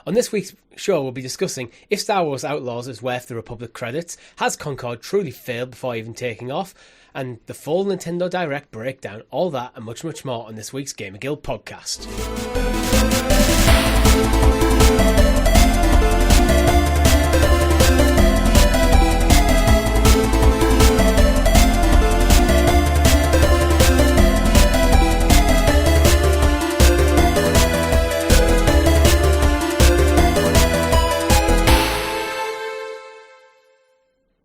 On this week's show, we'll be discussing if Star Wars Outlaws is worth the Republic credits, has Concord truly failed before even taking off, and the full Nintendo Direct breakdown, all that and much, much more on this week's GamerGuild Podcast.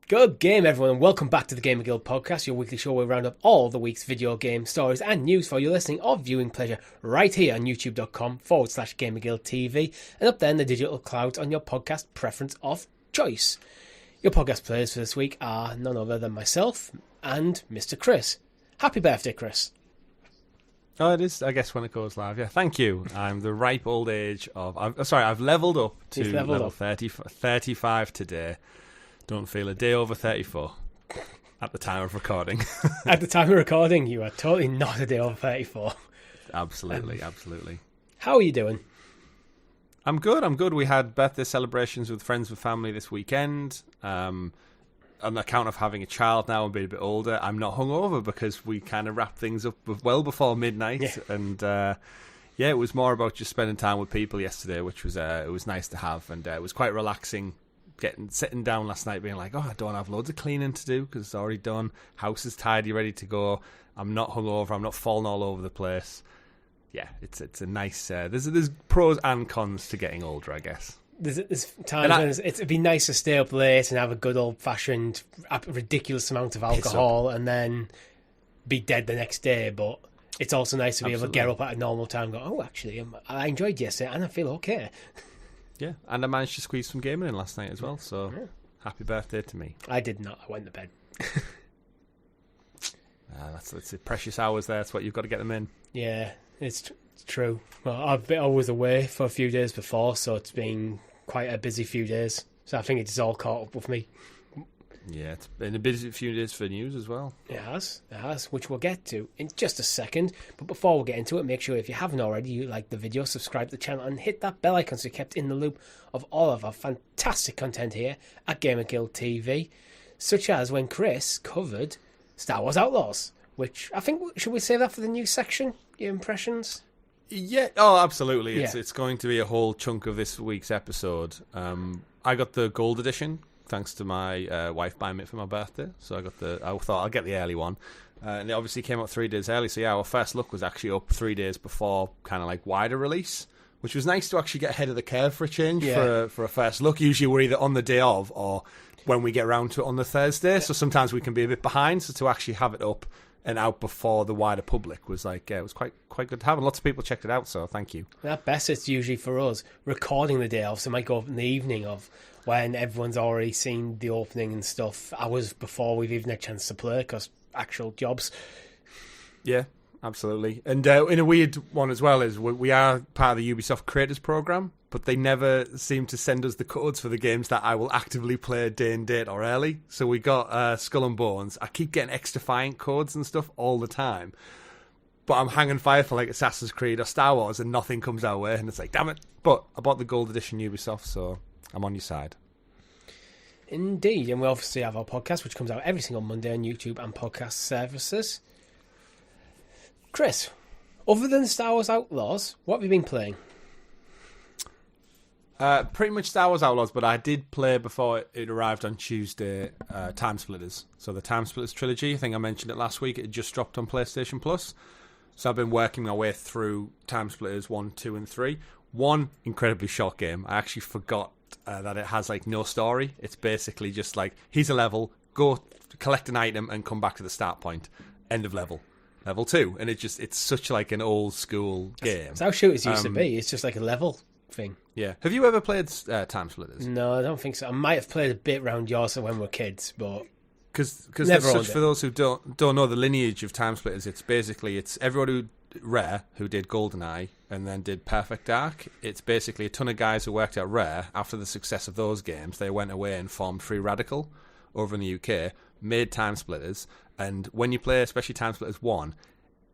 Good game, everyone, and welcome back to the GamerGuild Podcast, your weekly show where we round up all the week's video game stories and news for your listening or viewing pleasure right here on youtube.com/GamerGuildTV and up there in the digital clouds on your podcast preference of choice. Your podcast players for this week are none other than myself and Mr. Chris. Happy birthday, Chris. Oh, it is, I guess, when it goes live. Yeah, thank you. I'm the ripe old age of... I've leveled up to level 35 today. Don't feel a day over 34 at the time of recording. At the time of recording, you are totally not a day over 34. Absolutely. How are you doing? I'm good. We had birthday celebrations with friends and family this weekend. On account of having a child now and being a bit older, I'm not hungover because we kind of wrapped things up well before midnight. Yeah. And it was more about just spending time with people yesterday, which was it was nice to have. And it was quite relaxing. Sitting down last night being like, I don't have loads of cleaning to do because it's already done. House is tidy, ready to go. I'm not hungover. I'm not falling all over the place. Yeah, it's a nice... there's pros and cons to getting older, I guess. There's times when it'd be nice to stay up late and have a good old-fashioned ridiculous amount of alcohol and then be dead the next day, but it's also nice to be able to get up at a normal time and go, actually, I enjoyed yesterday and I feel okay. Yeah, and I managed to squeeze some gaming in last night as well, so happy birthday to me. I did not. I went to bed. That's precious hours there. That's what you've got to get them in. Yeah, it's true. Well, I was away for a few days before, so it's been quite a busy few days. So I think it's all caught up with me. Yeah, it's been a busy few days for news as well. It has, which we'll get to in just a second. But before we get into it, make sure if you haven't already, you like the video, subscribe to the channel and hit that bell icon so you're kept in the loop of all of our fantastic content here at GamerGuildTV, such as when Chris covered Star Wars Outlaws, which I think, should we save that for the news section, your impressions? Yeah, absolutely. It's going to be a whole chunk of this week's episode. I got the gold edition, thanks to my wife buying it for my birthday. So I thought I'll get the early one. And it obviously came out 3 days early. So yeah, our first look was actually up 3 days before kind of like wider release, which was nice to actually get ahead of the curve for a change for a first look. Usually we're either on the day of or when we get around to it on the Thursday. So sometimes we can be a bit behind. So to actually have it up and out before the wider public was it was quite good to have. And lots of people checked it out. So thank you. At best, it's usually for us recording the day of. So it might go up in the evening of when everyone's already seen the opening and stuff, hours before we've even had a chance to play, because actual jobs. Yeah, absolutely. And in a weird one as well is we are part of the Ubisoft Creators Program, but they never seem to send us the codes for the games that I will actively play day and date or early. So we got Skull and Bones. I keep getting X-Defiant codes and stuff all the time, but I'm hanging fire for like Assassin's Creed or Star Wars and nothing comes our way, and it's like, damn it. But I bought the gold edition Ubisoft, so I'm on your side. Indeed, and we obviously have our podcast, which comes out every single Monday on YouTube and podcast services. Chris, other than Star Wars Outlaws, what have you been playing? Pretty much Star Wars Outlaws, but I did play before it arrived on Tuesday, Time Splitters. So the Time Splitters trilogy, I think I mentioned it last week, it just dropped on PlayStation Plus. So I've been working my way through Time Splitters 1, 2 and 3. One incredibly short game. I actually forgot that it has like no story. It's basically just like, here's a level, go collect an item and come back to the start point. End of level. Level 2. And it's such like an old school game. That's how shooters used to be. It's just like a level thing. Yeah. Have you ever played Time Splitters? No, I don't think so. I might have played a bit around yours when we were kids, but because for those who don't know the lineage of Time Splitters, it's everyone who Rare, who did GoldenEye and then did Perfect Dark. It's basically a ton of guys who worked at Rare. After the success of those games, they went away and formed Free Radical over in the UK, made Time Splitters, and when you play especially Time Splitters 1,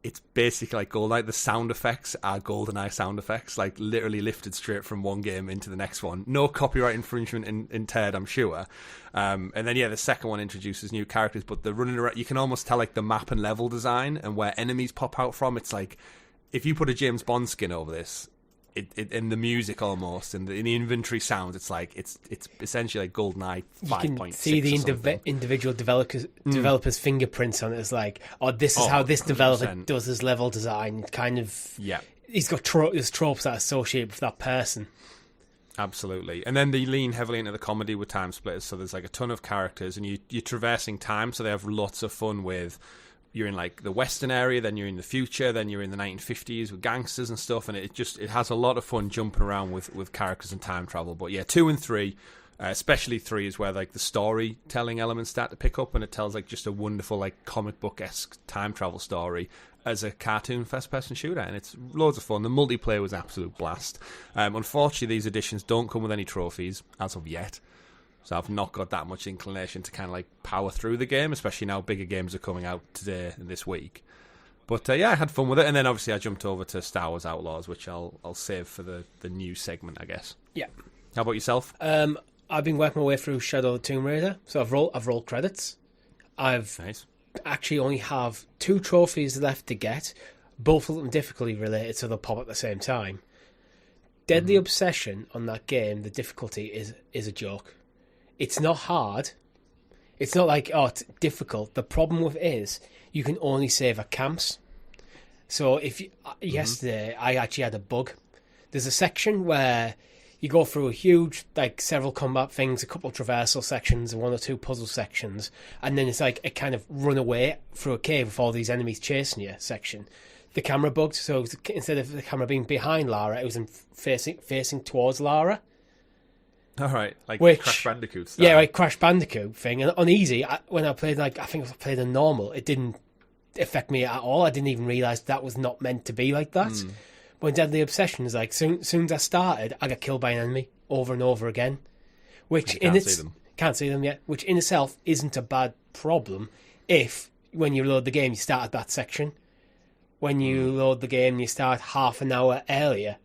it's basically like GoldenEye. The sound effects are GoldenEye sound effects, like literally lifted straight from one game into the next one. No copyright infringement in Ted, I'm sure. And then, the second one introduces new characters, but the running around, you can almost tell like the map and level design and where enemies pop out from. It's like, if you put a James Bond skin over this, in the music almost, and the inventory sounds, it's like it's essentially like GoldenEye 5.6. You can see the individual developers' fingerprints on it. It's like, this is how this 100%. Developer does his level design. Kind of, he's got there's tropes that are associated with that person. Absolutely. And then they lean heavily into the comedy with time splitters. So there's like a ton of characters, and you're traversing time. So they have lots of fun with. You're in like the Western area, then you're in the future, then you're in the 1950s with gangsters and stuff, and it has a lot of fun jumping around with characters and time travel. But 2 and 3, especially 3, is where like the storytelling elements start to pick up, and it tells like just a wonderful like comic book-esque time travel story as a cartoon first-person shooter, and it's loads of fun. The multiplayer was an absolute blast. Unfortunately, these editions don't come with any trophies as of yet. So I've not got that much inclination to kind of like power through the game, especially now bigger games are coming out today and this week. But I had fun with it, and then obviously I jumped over to Star Wars Outlaws, which I'll save for the new segment, I guess. Yeah. How about yourself? I've been working my way through Shadow of the Tomb Raider, so I've rolled credits. I've actually only have 2 trophies left to get, both of them difficulty related, so they'll pop at the same time. Deadly Obsession on that game, the difficulty is a joke. It's not hard. It's not like, it's difficult. The problem with it is you can only save at camps. So yesterday I actually had a bug. There's a section where you go through a huge, like several combat things, a couple of traversal sections, 1 or 2 puzzle sections, and then it's like a kind of run away through a cave with all these enemies chasing you section. The camera bugged, so instead of the camera being behind Lara, it was facing towards Lara. All right, like Crash Bandicoot style. Yeah, like Crash Bandicoot thing. And on easy, when I played, I think I played on normal, it didn't affect me at all. I didn't even realise that was not meant to be like that. But in Deadly Obsession, is like, soon as I started, I got killed by an enemy over and over again. Which can't see them yet. Which in itself isn't a bad problem if, when you load the game, you start at that section. When you load the game, you start half an hour earlier.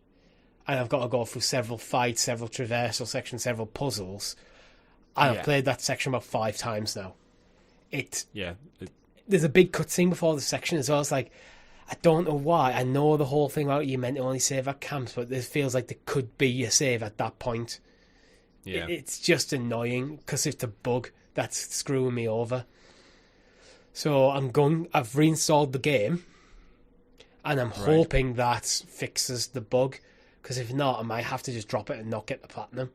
And I've got to go through several fights, several traversal sections, several puzzles. And I've played that section about 5 times now. There's a big cutscene before the section as well. It's like, I don't know why. I know the whole thing about you meant to only save at camps, but it feels like there could be a save at that point. Yeah. It's just annoying because it's a bug that's screwing me over. So I've reinstalled the game, and I'm hoping that fixes the bug. Because if not, I might have to just drop it and not get the platinum.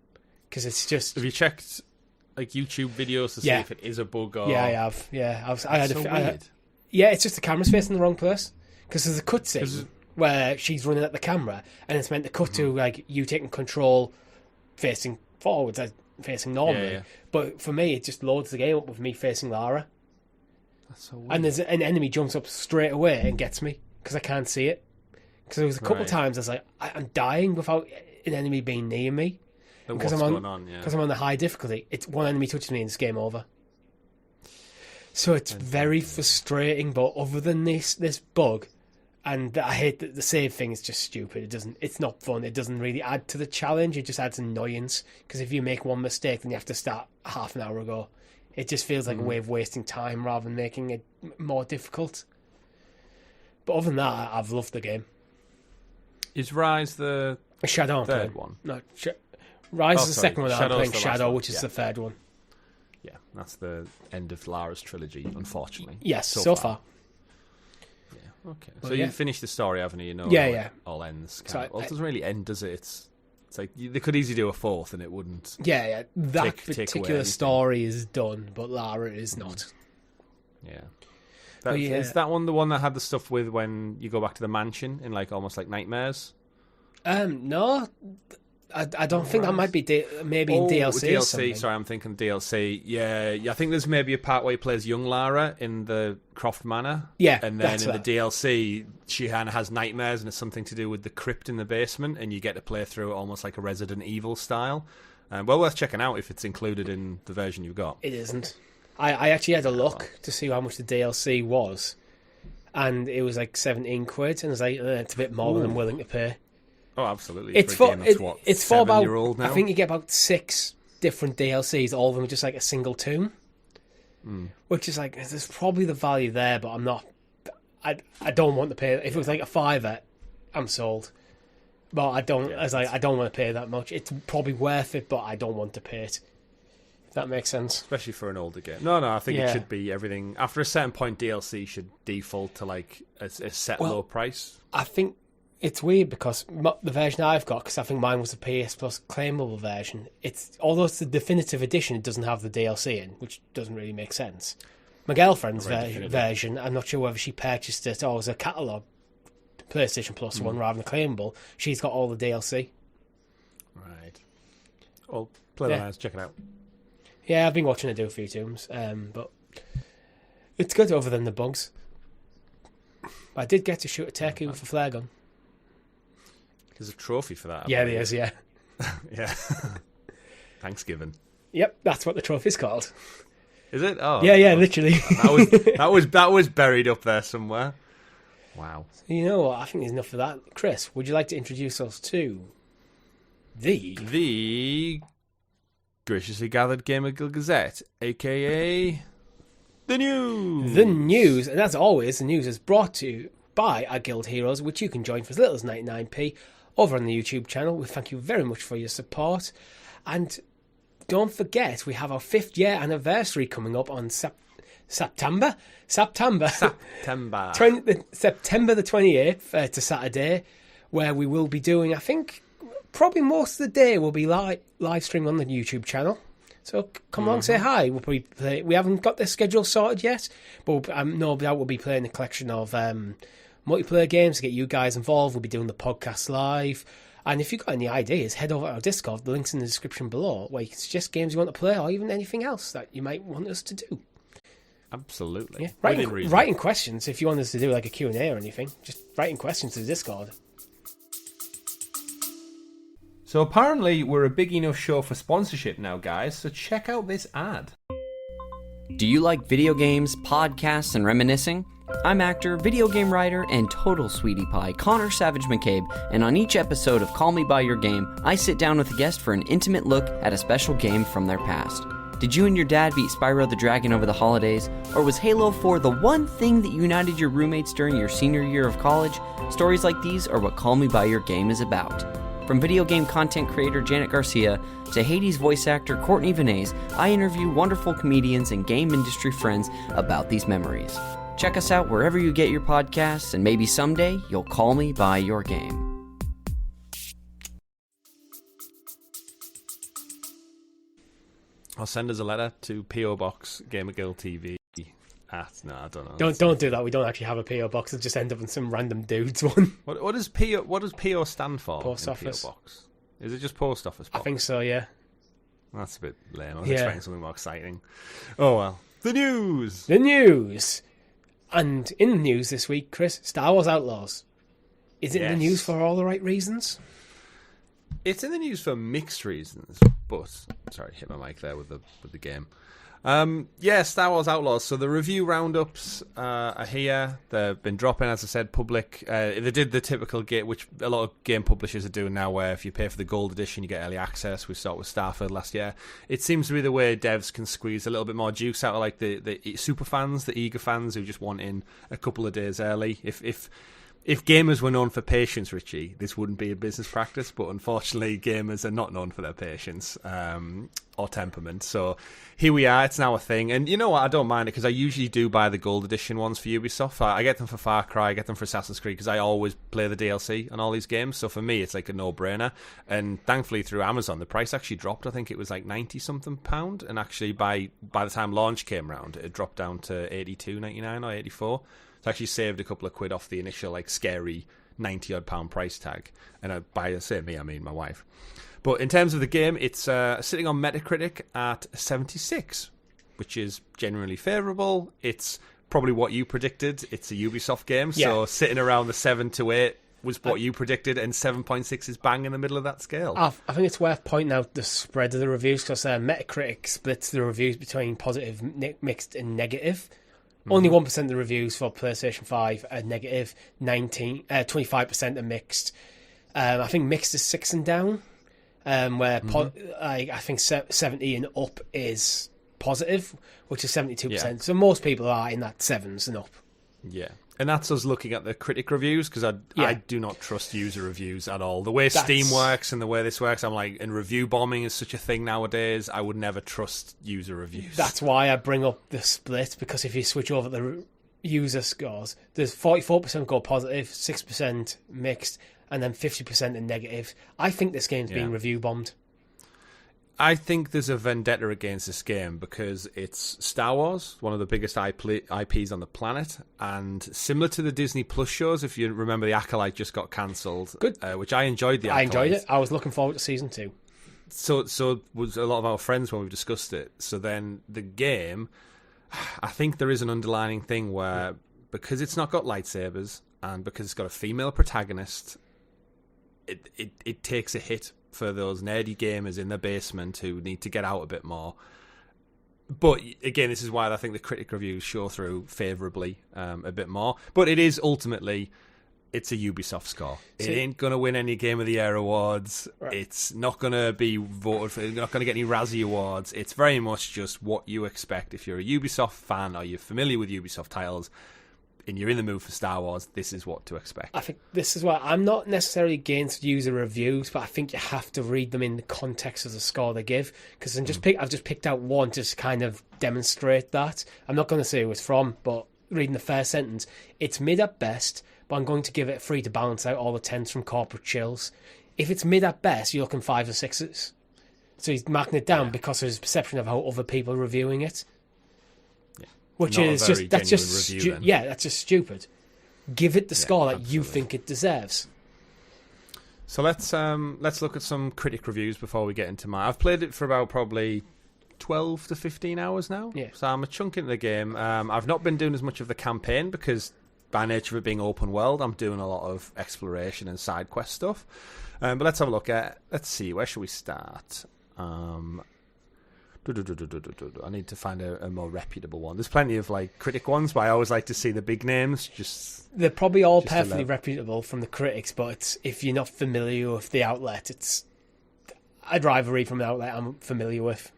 Because it's just... Have you checked like YouTube videos to see if it is a bug or... Yeah, I have. Yeah, weird. It's just the camera's facing the wrong place. Because there's a cutscene where she's running at the camera, and it's meant to cut to like you taking control, facing forwards, facing normally. Yeah. But for me, it just loads the game up with me facing Lara. That's so weird. And there's an enemy jumps up straight away and gets me because I can't see it. Because there was a couple of times I was like, I'm dying without an enemy being near me. Because I'm on the high difficulty. It's one enemy touches me and it's game over. So it's very frustrating. But other than this bug, and I hate that the save thing is just stupid. It's not fun. It doesn't really add to the challenge. It just adds annoyance. Because if you make one mistake, then you have to start half an hour ago. It just feels like a way of wasting time rather than making it more difficult. But other than that, I've loved the game. Is Rise the Shadow third one? No, Rise is the second one. I'm playing Shadow, which is the third one. Yeah, that's the end of Lara's trilogy, unfortunately. Yes, so far. Yeah, okay. So you finished the story, haven't you? You know, it all ends. It doesn't really end, does it? It's like they could easily do a fourth, and it wouldn't. Yeah. That particular story is done, but Lara is not. Yeah. Is that one the one that had the stuff with when you go back to the mansion in like almost like nightmares? No, I don't think that might be maybe in DLC. DLC, sorry, I'm thinking DLC. Yeah, I think there's maybe a part where he plays young Lara in the Croft Manor. Yeah, and then in the DLC, she has nightmares, and it's something to do with the crypt in the basement, and you get to play through it almost like a Resident Evil style. Well, worth checking out if it's included in the version you've got. It isn't. I actually had a look to see how much the DLC was, and it was like 17 quid, and I was like, it's a bit more than I'm willing to pay. Oh, absolutely. It's for about, now? I think you get about 6 different DLCs, all of them are just like a single tomb, which is like, there's probably the value there, but I'm not, I don't want to pay. If it was like a £5, I'm sold. But I don't, I don't want to pay that much. It's probably worth it, but I don't want to pay it. If that makes sense. Especially for an older game. No, I think it should be everything. After a certain point, DLC should default to like a set low price. I think it's weird because the version I've got, because I think mine was the PS Plus claimable version, although it's the definitive edition, it doesn't have the DLC in, which doesn't really make sense. My girlfriend's version, I'm not sure whether she purchased it or as a catalogue PlayStation Plus one rather than claimable. She's got all the DLC. Right. Well, play the lines, check it out. Yeah, I've been watching her do a few tombs, but it's good other than the bugs. I did get to shoot a turkey with a flare gun. There's a trophy for that. Yeah, there is, yeah. Yeah. Thanksgiving. Yep, that's what the trophy's called. Is it? Oh. Yeah, literally. That was buried up there somewhere. Wow. So you know what? I think there's enough of that. Chris, would you like to introduce us to the graciously gathered GamerGuild Gazette, a.k.a. the news? The news, and as always, the news is brought to you by our Guild Heroes, which you can join for as little as 99p over on the YouTube channel. We thank you very much for your support. And don't forget, we have our 5th year anniversary coming up on September the 28th to Saturday, where we will be doing, I think, probably most of the day will be live stream on the YouTube channel. So come along, say hi. We'll probably play. We haven't got the schedule sorted yet, but no doubt we'll be playing a collection of multiplayer games to get you guys involved. We'll be doing the podcast live. And if you've got any ideas, head over to our Discord. The link's in the description below, where you can suggest games you want to play or even anything else that you might want us to do. Absolutely. Yeah. Writing questions, if you want us to do like a Q&A or anything, just writing questions to the Discord. So apparently we're a big enough show for sponsorship now, guys, so check out this ad. Do you like video games, podcasts, and reminiscing? I'm actor, video game writer, and total sweetie pie Connor Savage McCabe, and on each episode of Call Me By Your Game, I sit down with a guest for an intimate look at a special game from their past. Did you and your dad beat Spyro the Dragon over the holidays? Or was Halo 4 the one thing that united your roommates during your senior year of college? Stories like these are what Call Me By Your Game is about. From video game content creator Janet Garcia to Hades voice actor Courtney Vinay's, I interview wonderful comedians and game industry friends about these memories. Check us out wherever you get your podcasts, and maybe someday you'll call me by your game. I'll send us a letter to P.O. Box GamerGuildTV. No, I don't know. Don't do that. We don't actually have a PO box. It'll just end up in some random dude's one. What does PO stand for? Post office. PO box? Is it just post office box? I think so. Yeah. That's a bit lame. I was expecting something more exciting. Oh well. The news. And in the news this week, Chris, Star Wars Outlaws. Is it in the news for all the right reasons? It's in the news for mixed reasons, but sorry, hit my mic there with the game. Star Wars Outlaws. So the review roundups are here. They've been dropping, as I said, public. They did the typical game, which a lot of game publishers are doing now, where if you pay for the gold edition, you get early access. We started with Starfield last year. It seems to be the way devs can squeeze a little bit more juice out of like the super fans, the eager fans who just want in a couple of days early. If gamers were known for patience, Richie, this wouldn't be a business practice, but unfortunately gamers are not known for their patience or temperament. So here we are, it's now a thing. And you know what, I don't mind it, because I usually do buy the gold edition ones for Ubisoft. I get them for Far Cry, I get them for Assassin's Creed, because I always play the DLC on all these games. So for me, it's like a no-brainer. And thankfully through Amazon, the price actually dropped. I think it was like £90-something, and actually by the time launch came around, it dropped down to $82.99 or $84. It's actually saved a couple of quid off the initial like scary £90-odd price tag. And by say me, I mean my wife. But in terms of the game, it's sitting on Metacritic at 76, which is generally favourable. It's probably what you predicted. It's a Ubisoft game, so sitting around the 7 to 8 was what you predicted, and 7.6 is bang in the middle of that scale. I think it's worth pointing out the spread of the reviews, because Metacritic splits the reviews between positive, mixed and negative. Only 1% of the reviews for PlayStation 5 are negative. 25% are mixed. I think mixed is 6 and down. Where I think 70 and up is positive, which is 72%. Yeah. So most people are in that 7s and up. Yeah. And that's us looking at the critic reviews, because I do not trust user reviews at all. The way Steam works and the way this works, I'm like, and review bombing is such a thing nowadays, I would never trust user reviews. That's why I bring up the split, because if you switch over the user scores, there's 44% go positive, 6% mixed, and then 50% in negative. I think this game's being review bombed. I think there's a vendetta against this game because it's Star Wars, one of the biggest IPs on the planet, and similar to the Disney Plus shows, if you remember, The Acolyte just got cancelled. Good. Which I enjoyed. I enjoyed it. I was looking forward to season 2. So was a lot of our friends when we discussed it. So then the game, I think there is an underlining thing where, because it's not got lightsabers and because it's got a female protagonist, it takes a hit for those nerdy gamers in the basement who need to get out a bit more. But again, this is why I think the critic reviews show through favourably a bit more. But it is ultimately, it's a Ubisoft score. It ain't going to win any Game of the Year awards. Right. It's not going to be voted for. It's not going to get any Razzie awards. It's very much just what you expect. If you're a Ubisoft fan or you're familiar with Ubisoft titles, and you're in the mood for Star Wars, this is what to expect. I think this is why I'm not necessarily against user reviews, but I think you have to read them in the context of the score they give. Because I've just picked out one to kind of demonstrate that. I'm not going to say who it's from, but reading the first sentence, it's mid at best, but I'm going to give it a 3 to balance out all the 10s from corporate chills. If it's mid at best, you're looking 5s or 6s. So he's marking it down because of his perception of how other people are reviewing it. Which is just that's just stupid. Give it the score that you think it deserves. So let's look at some critic reviews before we get into mine. I've played it for about probably 12 to 15 hours now. Yeah. So I'm a chunk into the game. I've not been doing as much of the campaign because by nature of it being open world, I'm doing a lot of exploration and side quest stuff. But let's have a look at. Let's see, where should we start? I need to find a more reputable one. There's plenty of like critic ones, but I always like to see the big names. They're probably all perfectly reputable from the critics, but if you're not familiar with the outlet, I'd rather read from the outlet I'm familiar with.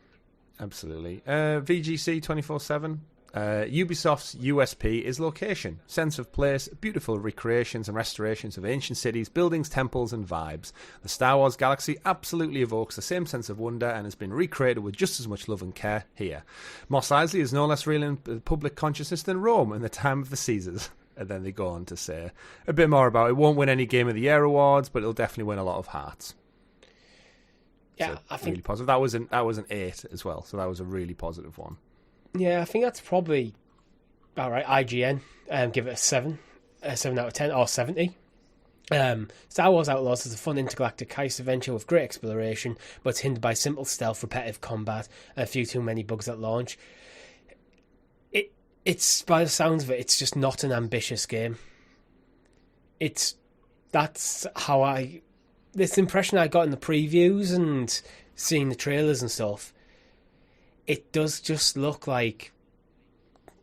Absolutely. VGC 24/7. Ubisoft's USP is location, sense of place, beautiful recreations and restorations of ancient cities, buildings, temples and vibes. The Star Wars galaxy absolutely evokes the same sense of wonder and has been recreated with just as much love and care here. Mos Eisley is no less real in public consciousness than Rome in the time of the Caesars. And then they go on to say a bit more about it. Won't win any Game of the Year awards, but it'll definitely win a lot of hearts. Yeah, so I think really positive. That was an 8 as well, so that was a really positive one. Yeah, I think that's probably all right. IGN give it a 7 out of 10 or 70. Star Wars Outlaws is a fun intergalactic heist adventure with great exploration, but it's hindered by simple stealth, repetitive combat, and a few too many bugs at launch. It's by the sounds of it, it's just not an ambitious game. That's how this impression I got in the previews and seeing the trailers and stuff. It does just look like,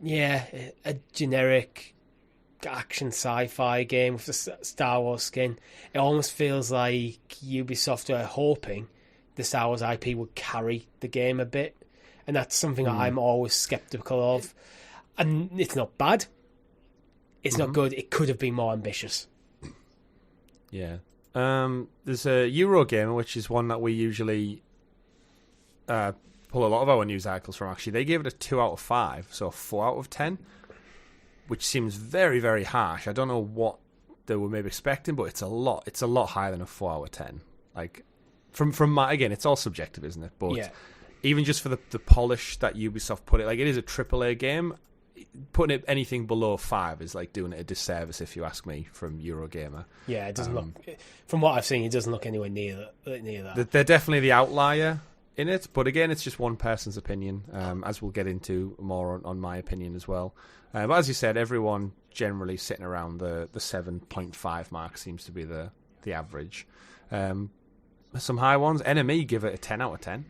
a generic action sci-fi game with the Star Wars skin. It almost feels like Ubisoft are hoping the Star Wars IP would carry the game a bit, and that's something that I'm always skeptical of. And it's not bad. It's not good. It could have been more ambitious. Yeah. There's a Eurogamer, which is one that we usually pull a lot of our news articles from. Actually, they gave it a 2 out of 5, so a 4 out of 10, which seems very, very harsh. I don't know what they were maybe expecting, but it's a lot higher than a 4 out of 10. Like from my, again, it's all subjective, isn't it? But even just for the polish that Ubisoft put it, like, it is a AAA game. Putting it anything below 5 is like doing it a disservice, if you ask me, from Eurogamer. Yeah, it doesn't look. From what I've seen, it doesn't look anywhere near that. They're definitely the outlier in it, but again, it's just one person's opinion, as we'll get into more on my opinion as well. But as you said, everyone generally sitting around the 7.5 mark seems to be the average. Some high ones. Enemy give it a 10 out of 10.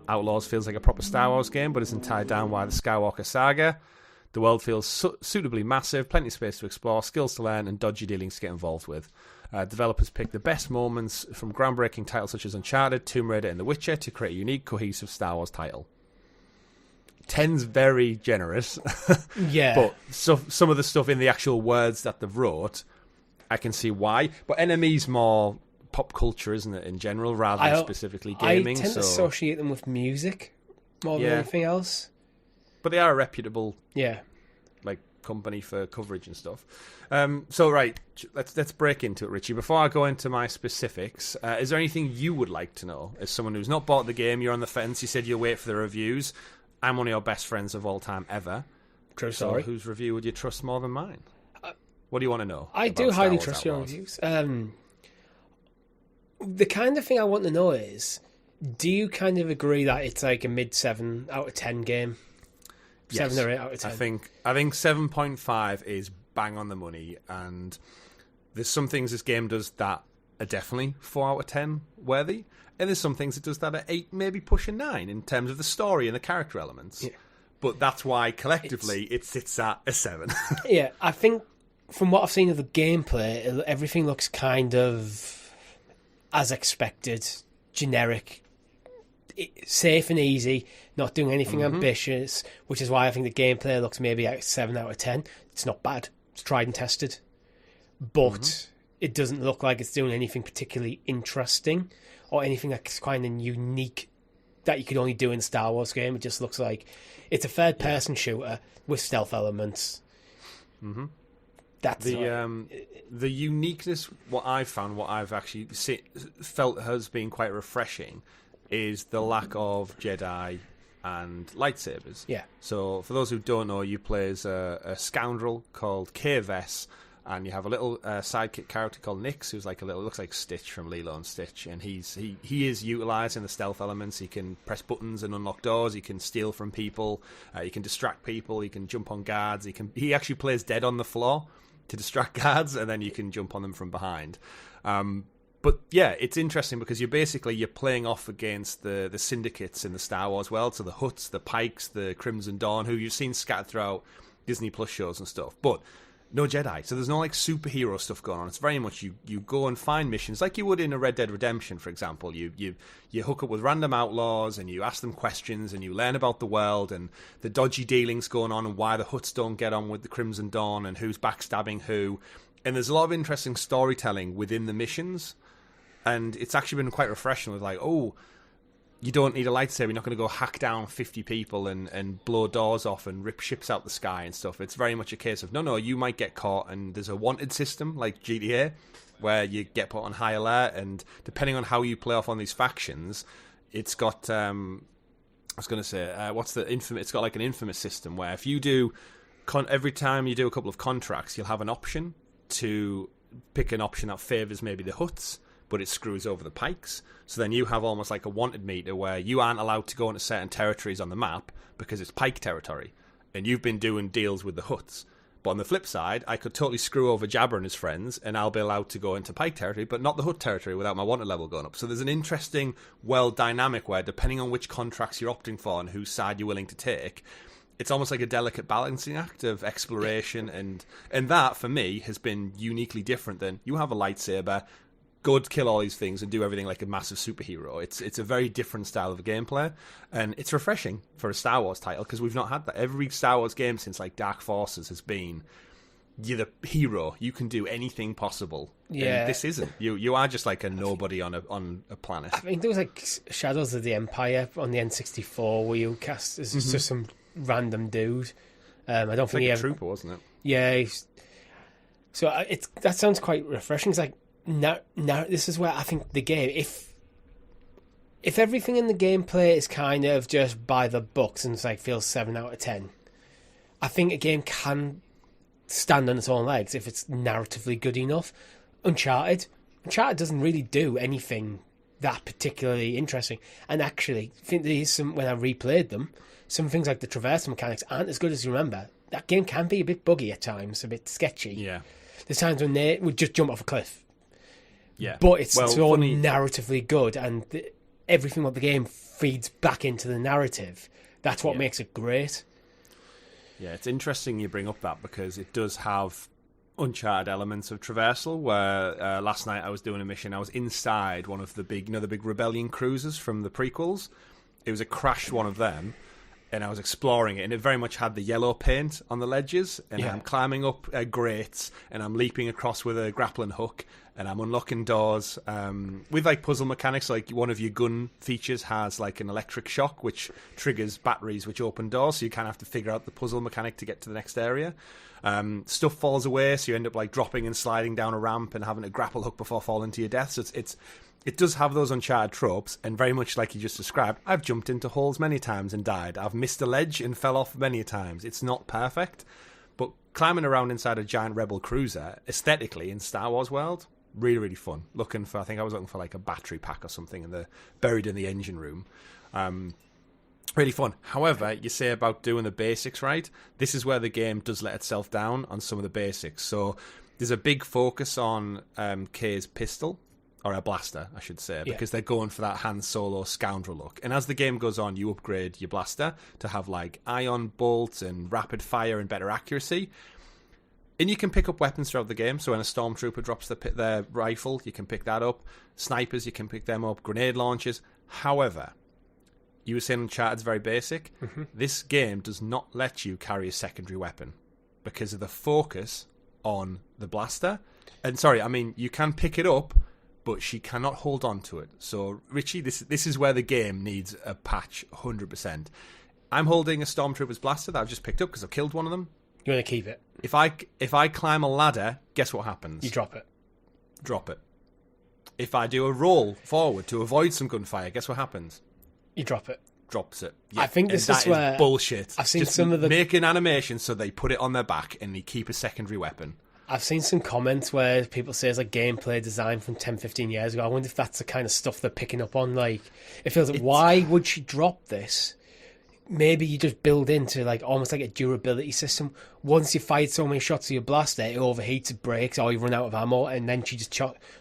Outlaws feels like a proper Star Wars game, but isn't tied down by the Skywalker saga. The world feels suitably massive, plenty of space to explore, skills to learn, and dodgy dealings to get involved with. Developers pick the best moments from groundbreaking titles such as Uncharted, Tomb Raider, and The Witcher to create a unique, cohesive Star Wars title. 10's very generous. Yeah. But some of the stuff in the actual words that they've wrote, I can see why. But NME's more pop culture, isn't it, in general, rather than specifically gaming? I tend to associate them with music more than anything else. But they are a reputable company for coverage and stuff. Let's break into it, Richie. Before I go into my specifics, is there anything you would like to know? As someone who's not bought the game, you're on the fence, you said you'll wait for the reviews. I'm one of your best friends of all time ever. True so story. Whose review would you trust more than mine? What do you want to know? I do highly trust your reviews. The kind of thing I want to know is, do you kind of agree that it's like a mid 7 out of 10 game? Yes. 7 or 8 out of 10? I think 7.5 is bang on the money, and there's some things this game does that are definitely 4 out of 10 worthy, and there's some things it does that are 8, maybe pushing 9 in terms of the story and the character elements. Yeah. But that's why collectively it sits at a 7. Yeah, I think from what I've seen of the gameplay, everything looks kind of as expected, generic, safe and easy, not doing anything ambitious, which is why I think the gameplay looks maybe at 7 out of 10. It's not bad. It's tried and tested. But it doesn't look like it's doing anything particularly interesting or anything that's kind of unique that you could only do in a Star Wars game. It just looks like it's a third-person shooter with stealth elements. Mm-hmm. That's the uniqueness. What I've found, what I've actually felt has been quite refreshing, is the lack of Jedi and lightsabers. Yeah. So for those who don't know, you play as a scoundrel called K-Vess, and you have a little sidekick character called Nix, who's like looks like Stitch from Lilo and Stitch, and he is utilising the stealth elements. He can press buttons and unlock doors. He can steal from people. He can distract people. He can jump on guards. He actually plays dead on the floor to distract guards, and then you can jump on them from behind. But yeah, it's interesting because you're playing off against the syndicates in the Star Wars world, so the Hutts, the Pikes, the Crimson Dawn, who you've seen scattered throughout Disney Plus shows and stuff. But no Jedi, so there's no like superhero stuff going on. It's very much you go and find missions like you would in a Red Dead Redemption, for example. You hook up with random outlaws and you ask them questions and you learn about the world and the dodgy dealings going on and why the Hutts don't get on with the Crimson Dawn and who's backstabbing who. And there's a lot of interesting storytelling within the missions, and it's actually been quite refreshing with like, oh, you don't need a lightsaber. You're not going to go hack down 50 people and blow doors off and rip ships out the sky and stuff. It's very much a case of, no, you might get caught, and there's a wanted system like GTA where you get put on high alert, and depending on how you play off on these factions, it's got, I was going to say, what's the infamous? It's got like an infamous system where if you do, every time you do a couple of contracts, you'll have an option to pick an option that favours maybe the Hutts, but it screws over the Pikes. So then you have almost like a wanted meter where you aren't allowed to go into certain territories on the map because it's Pike territory, and you've been doing deals with the Hutts. But on the flip side, I could totally screw over Jabba and his friends, and I'll be allowed to go into Pike territory, but not the Hutt territory without my wanted level going up. So there's an interesting world dynamic where, depending on which contracts you're opting for and whose side you're willing to take, it's almost like a delicate balancing act of exploration, and that, for me, has been uniquely different than you have a lightsaber, go to kill all these things and do everything like a massive superhero. It's a very different style of gameplay, and it's refreshing for a Star Wars title because we've not had that. Every Star Wars game since like Dark Forces has been, you're the hero, you can do anything possible. Yeah, and this isn't. You are just like a nobody on a planet. I think there was like Shadows of the Empire on the N64 where you cast as just some random dude. I don't think like a trooper, wasn't it? Yeah. So that sounds quite refreshing. It's like, now this is where I think the game, if everything in the gameplay is kind of just by the books and it's like feels 7 out of 10, I think a game can stand on its own legs if it's narratively good enough. Uncharted doesn't really do anything that particularly interesting, and actually I think there's some, when I replayed them, some things like the traversal mechanics aren't as good as you remember. That game can be a bit buggy at times, a bit sketchy. Yeah, there's times when they would just jump off a cliff. Yeah, but it's so narratively good, and everything about the game feeds back into the narrative. That's what makes it great. Yeah, it's interesting you bring up that because it does have Uncharted elements of traversal, where last night I was doing a mission. I was inside one of the big, the big Rebellion cruisers from the prequels. It was a crashed one of them, and I was exploring it, and it very much had the yellow paint on the ledges, and I'm climbing up grates, and I'm leaping across with a grappling hook, and I'm unlocking doors with like puzzle mechanics. Like one of your gun features has like an electric shock which triggers batteries which open doors, so you kind of have to figure out the puzzle mechanic to get to the next area. Stuff falls away, so you end up like dropping and sliding down a ramp and having a grapple hook before falling to your death. So it does have those Uncharted tropes, and very much like you just described, I've jumped into holes many times and died. I've missed a ledge and fell off many times. It's not perfect, but climbing around inside a giant Rebel cruiser, aesthetically in Star Wars world, really, really fun. I think I was looking for like a battery pack or something buried in the engine room. Really fun. However, you say about doing the basics right, this is where the game does let itself down on some of the basics. So there's a big focus on Kay's pistol, or a blaster, I should say, because they're going for that Han Solo scoundrel look. And as the game goes on, you upgrade your blaster to have like ion bolts and rapid fire and better accuracy. And you can pick up weapons throughout the game. So when a stormtrooper drops their rifle, you can pick that up. Snipers, you can pick them up. Grenade launchers. However, you were saying Uncharted's very basic. Mm-hmm. This game does not let you carry a secondary weapon because of the focus on the blaster. And sorry, I mean, you can pick it up, but she cannot hold on to it. So, Richie, this is where the game needs a patch, 100%. I'm holding a Stormtrooper's blaster that I've just picked up because I've killed one of them. You want to keep it? If I climb a ladder, guess what happens? You drop it. Drop it. If I do a roll forward to avoid some gunfire, guess what happens? You drop it. Drops it. Yeah. I think this is where... bullshit. I've seen just some of the... make an animation so they put it on their back and they keep a secondary weapon. I've seen some comments where people say it's like gameplay design from 10, 15 years ago. I wonder if that's the kind of stuff they're picking up on. Like, it feels like, why would she drop this? Maybe you just build into like almost like a durability system. Once you fired so many shots of your blaster, it overheats, it breaks, or you run out of ammo, and then she just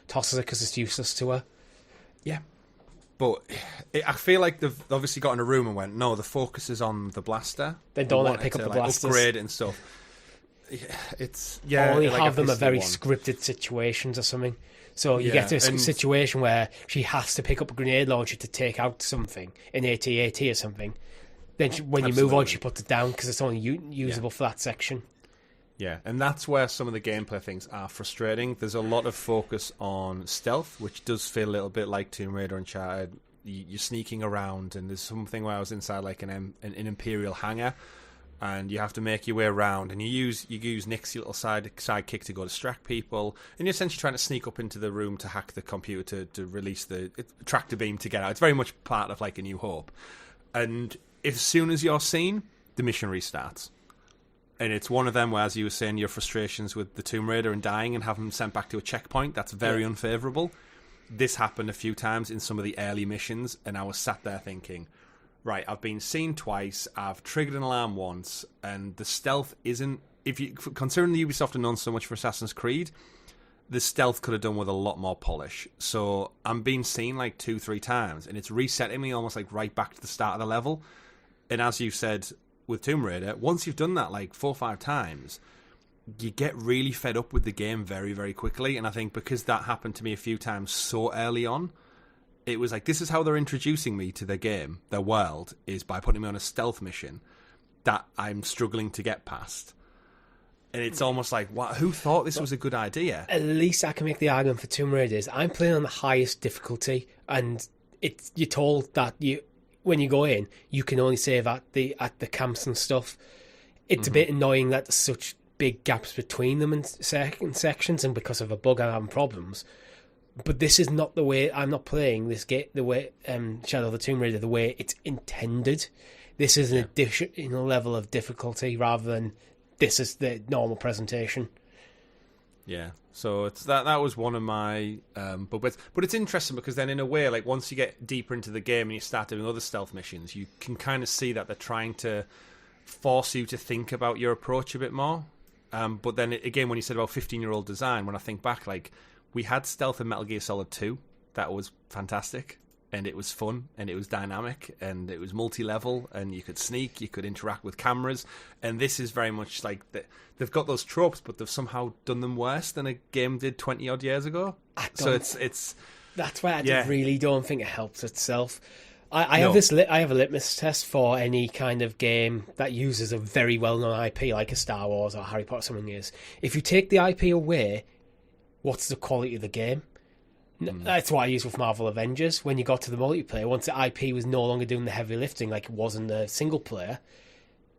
tosses it because it's useless to her. Yeah. But I feel like they've obviously got in a room and went, no, the focus is on the blaster. They don't let her pick up the blasters. Upgrade and stuff. It's only like have them at very scripted situations or something. So you get to a situation where she has to pick up a grenade launcher to take out something, an AT-AT or something. Then when you move on, she puts it down because it's only usable for that section. Yeah, and that's where some of the gameplay things are frustrating. There's a lot of focus on stealth, which does feel a little bit like Tomb Raider Uncharted. You're sneaking around, and there's something where I was inside like an Imperial hangar, and you have to make your way around, and you use Nick's little sidekick to go distract people, and you're essentially trying to sneak up into the room to hack the computer to release the tractor beam to get out. It's very much part of like A New Hope, and as soon as you're seen, the mission restarts. And it's one of them where, as you were saying, your frustrations with the Tomb Raider and dying and having them sent back to a checkpoint, that's very unfavourable. This happened a few times in some of the early missions, and I was sat there thinking, right, I've been seen twice, I've triggered an alarm once, and the stealth isn't... Considering the Ubisoft are known so much for Assassin's Creed, the stealth could have done with a lot more polish. So I'm being seen like 2-3 times, and it's resetting me almost like right back to the start of the level. And as you said with Tomb Raider, once you've done that like 4 or 5 times, you get really fed up with the game very, very quickly. And I think because that happened to me a few times so early on, it was like, this is how they're introducing me to their game, their world, is by putting me on a stealth mission that I'm struggling to get past. And it's almost like, what, who thought this was a good idea? At least I can make the argument for Tomb Raider is I'm playing on the highest difficulty, and you're told that when you go in, you can only save at the camps and stuff. It's a bit annoying that there's such big gaps between them in sections, and because of a bug I'm having problems. But this is not the way. I'm not playing this game the way Shadow of the Tomb Raider the way it's intended. This is an additional level of difficulty rather than this is the normal presentation. Yeah, so it's that was one of my but it's interesting because then in a way, like once you get deeper into the game and you start doing other stealth missions, you can kind of see that they're trying to force you to think about your approach a bit more. But then again, when you said about 15-year-old design, when I think back, like we had stealth in Metal Gear Solid 2, that was fantastic. and it was fun, and it was dynamic, and it was multi-level, and you could sneak, you could interact with cameras, and this is very much like they've got those tropes, but they've somehow done them worse than a game did 20 odd years ago. So it's that's why I really don't think it helps itself. I have a litmus test for any kind of game that uses a very well-known IP like a Star Wars or Harry Potter. Something is, if you take the IP away, what's the quality of the game? That's what I used with Marvel Avengers. When you got to the multiplayer, once the IP was no longer doing the heavy lifting like it was in the single player,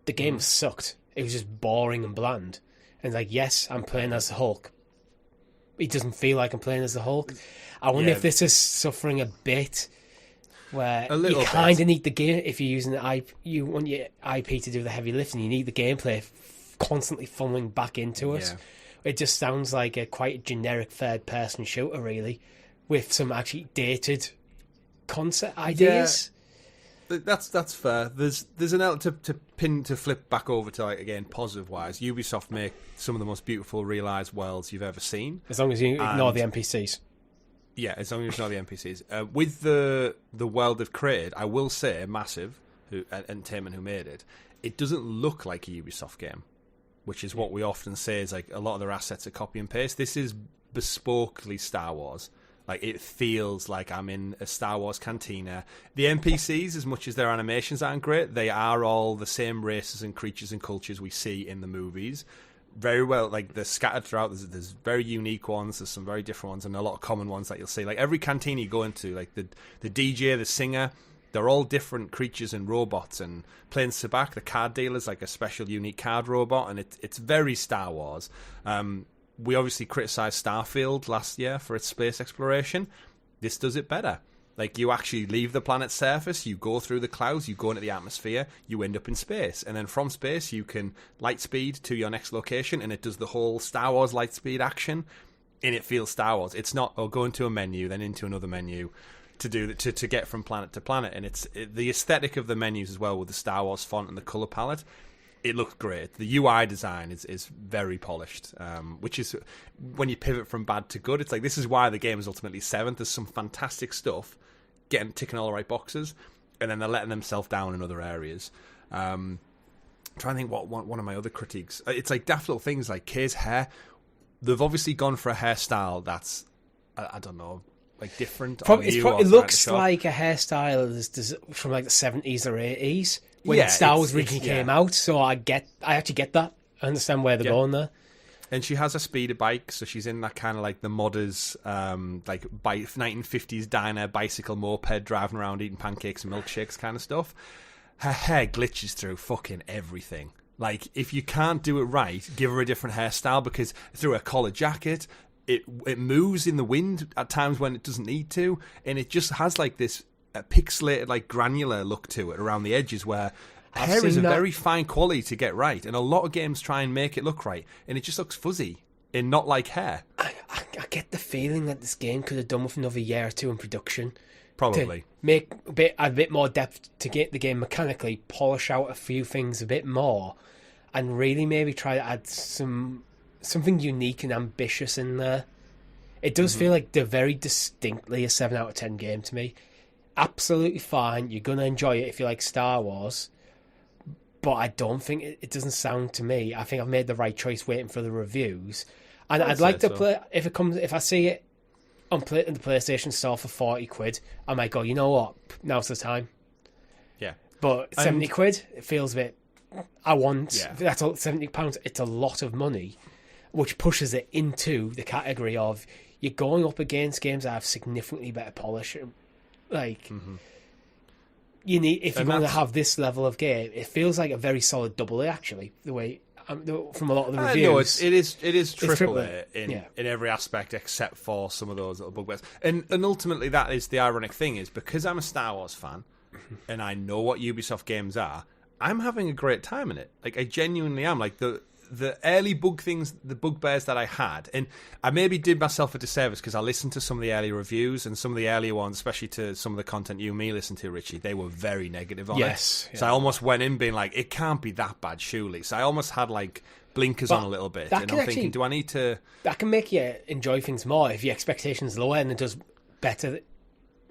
the game sucked. It was just boring and bland. And like, yes, I'm playing as the Hulk. It doesn't feel like I'm playing as the Hulk. I wonder if this is suffering a bit, where you kind of need the game. If you're using the IP, you want your IP to do the heavy lifting. You need the gameplay constantly funneling back into it. It just sounds like a quite generic third-person shooter, really, with some actually dated concept ideas. Yeah, that's fair. There's an element to flip back over to, like, again, positive-wise. Ubisoft make some of the most beautiful realised worlds you've ever seen. As long as you ignore the NPCs. Yeah, as long as you ignore the NPCs. With the world they've created, I will say, Massive, Entertainment, who made it, it doesn't look like a Ubisoft game, which is what we often say is like a lot of their assets are copy and paste. This is bespokely Star Wars. Like, it feels like I'm in a Star Wars cantina. The NPCs, as much as their animations aren't great, they are all the same races and creatures and cultures we see in the movies. Very well, like, they're scattered throughout. There's very unique ones, there's some very different ones, and a lot of common ones that you'll see. Like, every cantina you go into, like the DJ, the singer, they're all different creatures and robots. And playing Sabak, the card dealer's like a special, unique card robot, and it's very Star Wars. We obviously criticised Starfield last year for its space exploration. This does it better. Like, you actually leave the planet's surface, you go through the clouds, you go into the atmosphere, you end up in space. And then from space, you can light speed to your next location, and it does the whole Star Wars light speed action, and it feels Star Wars. It's not, go into a menu, then into another menu to get from planet to planet. And the aesthetic of the menus as well, with the Star Wars font and the colour palette, it looks great. The UI design is very polished, which is, when you pivot from bad to good, it's like, this is why the game is ultimately 7th. There's some fantastic stuff, ticking all the right boxes, and then they're letting themselves down in other areas. Trying to think what one of my other critiques. It's like daft little things like Kay's hair. They've obviously gone for a hairstyle that's, I don't know, like different. It looks like a hairstyle from like the 70s or 80s. When Star Wars originally came out, so I actually get that. I understand where they're going there. And she has a speeder bike, so she's in that kind of like the modders, like 1950s diner bicycle moped, driving around eating pancakes and milkshakes kind of stuff. Her hair glitches through fucking everything. Like, if you can't do it right, give her a different hairstyle, because through a collar jacket, it moves in the wind at times when it doesn't need to, and it just has like this pixelated, like granular look to it around the edges, where hair is a very fine quality to get right, and a lot of games try and make it look right, and it just looks fuzzy and not like hair. I get the feeling that this game could have done with another year or two in production. Probably. To make a bit more depth to get the game mechanically, polish out a few things a bit more, and really maybe try to add something unique and ambitious in there. It does feel like they're very distinctly a 7 out of 10 game to me. Absolutely fine. You're going to enjoy it if you like Star Wars. But I don't think it doesn't sound to me. I think I've made the right choice waiting for the reviews. And I'd like to play, if I see it in the PlayStation Store for 40 quid, I might go, you know what, now's the time. Yeah. But 70 quid, it feels a bit, that's £70, it's a lot of money, which pushes it into the category of, you're going up against games that have significantly better polish. Like, you need, if you're going to have this level of game, it feels like a very solid double A, actually, the way, from a lot of the reviews. No, it is triple A in every aspect, except for some of those little bugbears. And ultimately, that is the ironic thing, is because I'm a Star Wars fan, and I know what Ubisoft games are, I'm having a great time in it. Like, I genuinely am. Like, the early the bugbears that I had, and I maybe did myself a disservice because I listened to some of the early reviews, and some of the earlier ones, especially to some of the content you and me listened to, Richie, they were very negative on it. So I almost went in being like, it can't be that bad, surely. So I almost had like blinkers on a little bit, and I'm thinking, do I need to... That can make you enjoy things more if your expectations lower and it does better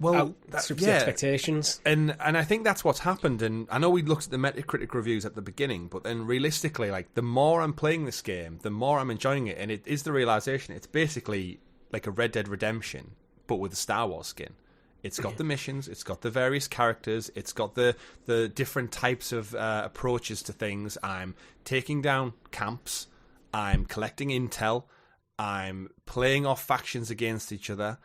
outstrips the expectations. And I think that's what's happened. And I know we looked at the Metacritic reviews at the beginning, but then realistically, like, the more I'm playing this game, the more I'm enjoying it. And it is the realization it's basically like a Red Dead Redemption, but with a Star Wars skin. It's got the missions, it's got the various characters, it's got the different types of approaches to things. I'm taking down camps, I'm collecting intel, I'm playing off factions against each other.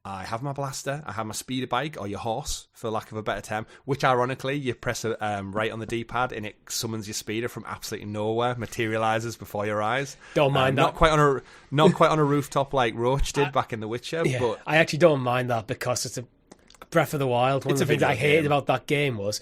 I have my blaster, I have my speeder bike, or your horse, for lack of a better term, which ironically, you press right on the D-pad and it summons your speeder from absolutely nowhere, materializes before your eyes. Don't mind that. Not quite on a rooftop like Roach did back in The Witcher. Yeah, but I actually don't mind that because it's a Breath of the Wild. One of the things I hated about that game was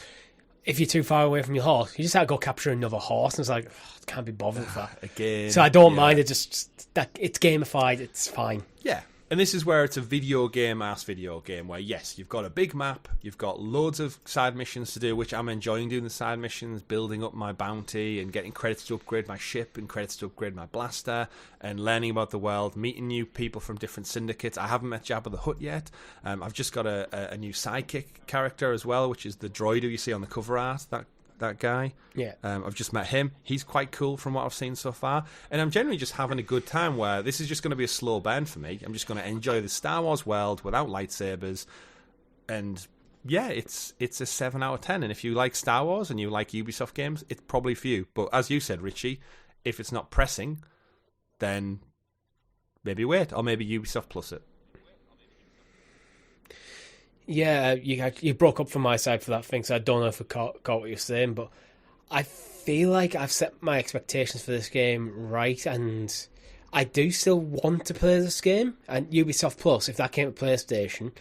if you're too far away from your horse, you just had to go capture another horse, and it's like, I can't be bothered with that. Again. So I don't mind it, just that it's gamified, it's fine. Yeah. And this is where it's a video game where, yes, you've got a big map, you've got loads of side missions to do, which I'm enjoying doing the side missions, building up my bounty and getting credits to upgrade my ship and credits to upgrade my blaster and learning about the world, meeting new people from different syndicates. I haven't met Jabba the Hutt yet. I've just got a new sidekick character as well, which is the droid who you see on the cover art, that guy. Yeah. I've just met him. He's quite cool from what I've seen so far. And I'm generally just having a good time where this is just going to be a slow burn for me. I'm just going to enjoy the Star Wars world without lightsabers. And yeah, it's a 7 out of 10. And if you like Star Wars and you like Ubisoft games, it's probably for you. But as you said, Richie, if it's not pressing, then maybe wait. Or maybe Ubisoft Plus it. Yeah, you broke up from my side for that thing, so I don't know if I caught what you're saying, but I feel like I've set my expectations for this game right, and I do still want to play this game. And Ubisoft Plus, if that came to PlayStation,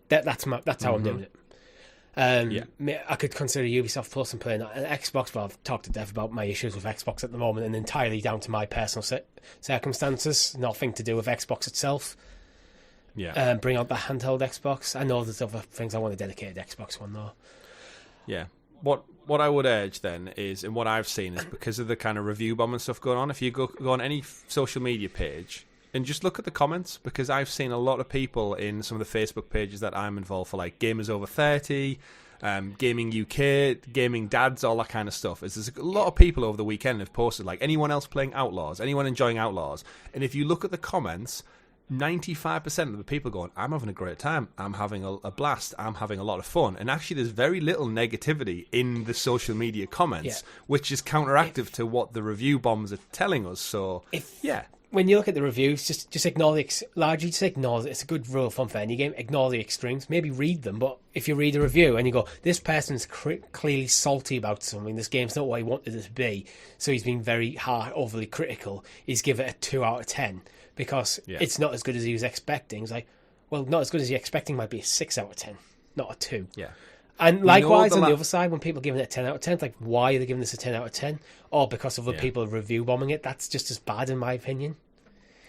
that's how I'm doing it. I could consider Ubisoft Plus and playing that. And Xbox, but I've talked to Dev about my issues with Xbox at the moment, and entirely down to my personal circumstances, nothing to do with Xbox itself. Yeah. Bring out the handheld Xbox. I know there's other things I want a dedicated Xbox one though. Yeah. What I would urge then is, and what I've seen is, because of the kind of review bomb and stuff going on, if you go on any social media page and just look at the comments, because I've seen a lot of people in some of the Facebook pages that I'm involved for, like Gamers Over 30, Gaming UK, Gaming Dads, all that kind of stuff. There's a lot of people over the weekend have posted, like, anyone else playing Outlaws, anyone enjoying Outlaws, and if you look at the comments, 95% of the people going, I'm having a great time, I'm having a blast, I'm having a lot of fun. And actually there's very little negativity in the social media comments, which is counteractive to what the review bombs are telling us. So when you look at the reviews, just ignore largely just ignore. It's a good rule of thumb for any game. Ignore the extremes. Maybe read them, but if you read a review and you go, this person's clearly salty about something, this game's not what he wanted it to be, so he's been very overly critical, he's give it a 2 out of 10 because it's not as good as he was expecting. It's like, well, not as good as you're expecting might be a 6 out of 10, not a 2. Yeah. And likewise, on the other side, when people are giving it a 10 out of 10, it's like, why are they giving this a 10 out of 10? Or because other people are review bombing it. That's just as bad, in my opinion.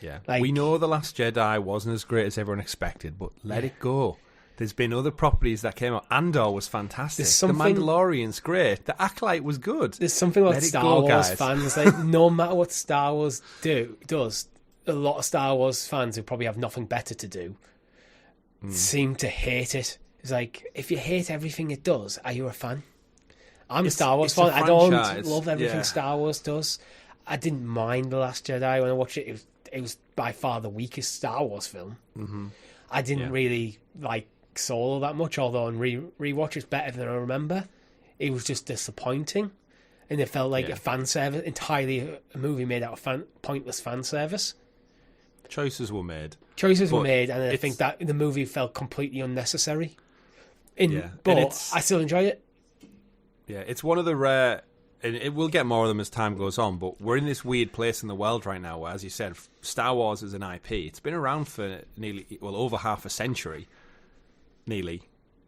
Yeah. We know The Last Jedi wasn't as great as everyone expected, but let it go. There's been other properties that came out. Andor was fantastic. The Mandalorian's great. The Acolyte was good. There's something about Star Wars fans. Like, no matter what Star Wars does, a lot of Star Wars fans who probably have nothing better to do seem to hate it. It's like, if you hate everything it does, are you a fan? I'm a Star Wars fan. I don't love everything Star Wars does. I didn't mind The Last Jedi when I watched it. It was by far the weakest Star Wars film. Mm-hmm. I didn't really like Solo that much, although on rewatch it's better than I remember. It was just disappointing, and it felt like a fan service, entirely a movie made out of pointless fan service. Choices were made, and I think that the movie felt completely unnecessary. But I still enjoy it. Yeah, it's one of the rare, and it will get more of them as time goes on, but we're in this weird place in the world right now where, as you said, Star Wars is an IP. It's been around for over half a century, nearly.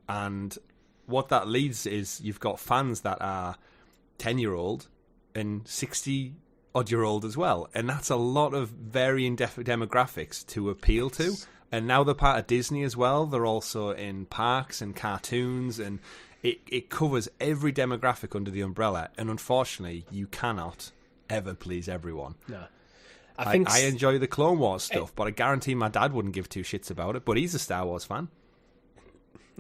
And what that leads is you've got fans that are 10-year-old and 60-odd-year-old as well. And that's a lot of varying demographics to appeal to. And now they're part of Disney as well. They're also in parks and cartoons, and it covers every demographic under the umbrella. And unfortunately, you cannot ever please everyone. No. I enjoy the Clone Wars stuff, but I guarantee my dad wouldn't give two shits about it. But he's a Star Wars fan.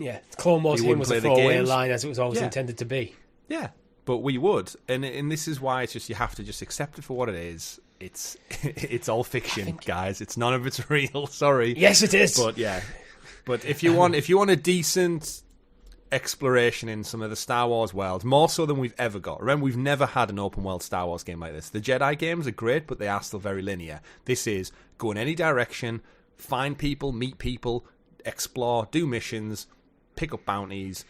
Yeah, Clone Wars wouldn't was a play the throwaway games. line as it was always Yeah. intended to be. Yeah, but we would, and this is why it's just you have to just accept it for what it is. It's all fiction, guys. It's none of it's real. Sorry. Yes, it is. But yeah, but if you want a decent exploration in some of the Star Wars world, more so than we've ever got. Remember, we've never had an open world Star Wars game like this. The Jedi games are great, but they are still very linear. This is go in any direction, find people, meet people, explore, do missions, pick up bounties,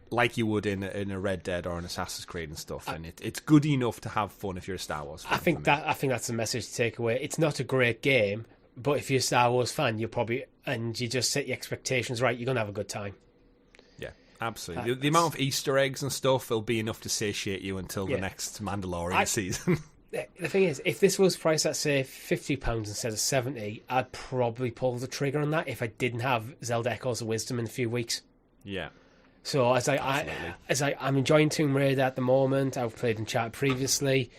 like you would in a Red Dead or an Assassin's Creed and stuff. And it's good enough to have fun if you're a Star Wars fan. I think that's the message to take away. It's not a great game, but if you're a Star Wars fan, you just set your expectations right, you're gonna have a good time. Absolutely. The amount of Easter eggs and stuff will be enough to satiate you until the next Mandalorian season. The thing is, if this was priced at, say, £50 instead of $70, I'd probably pull the trigger on that if I didn't have Zelda Echoes of Wisdom in a few weeks. Yeah. So I'm enjoying Tomb Raider at the moment. I've played Uncharted previously.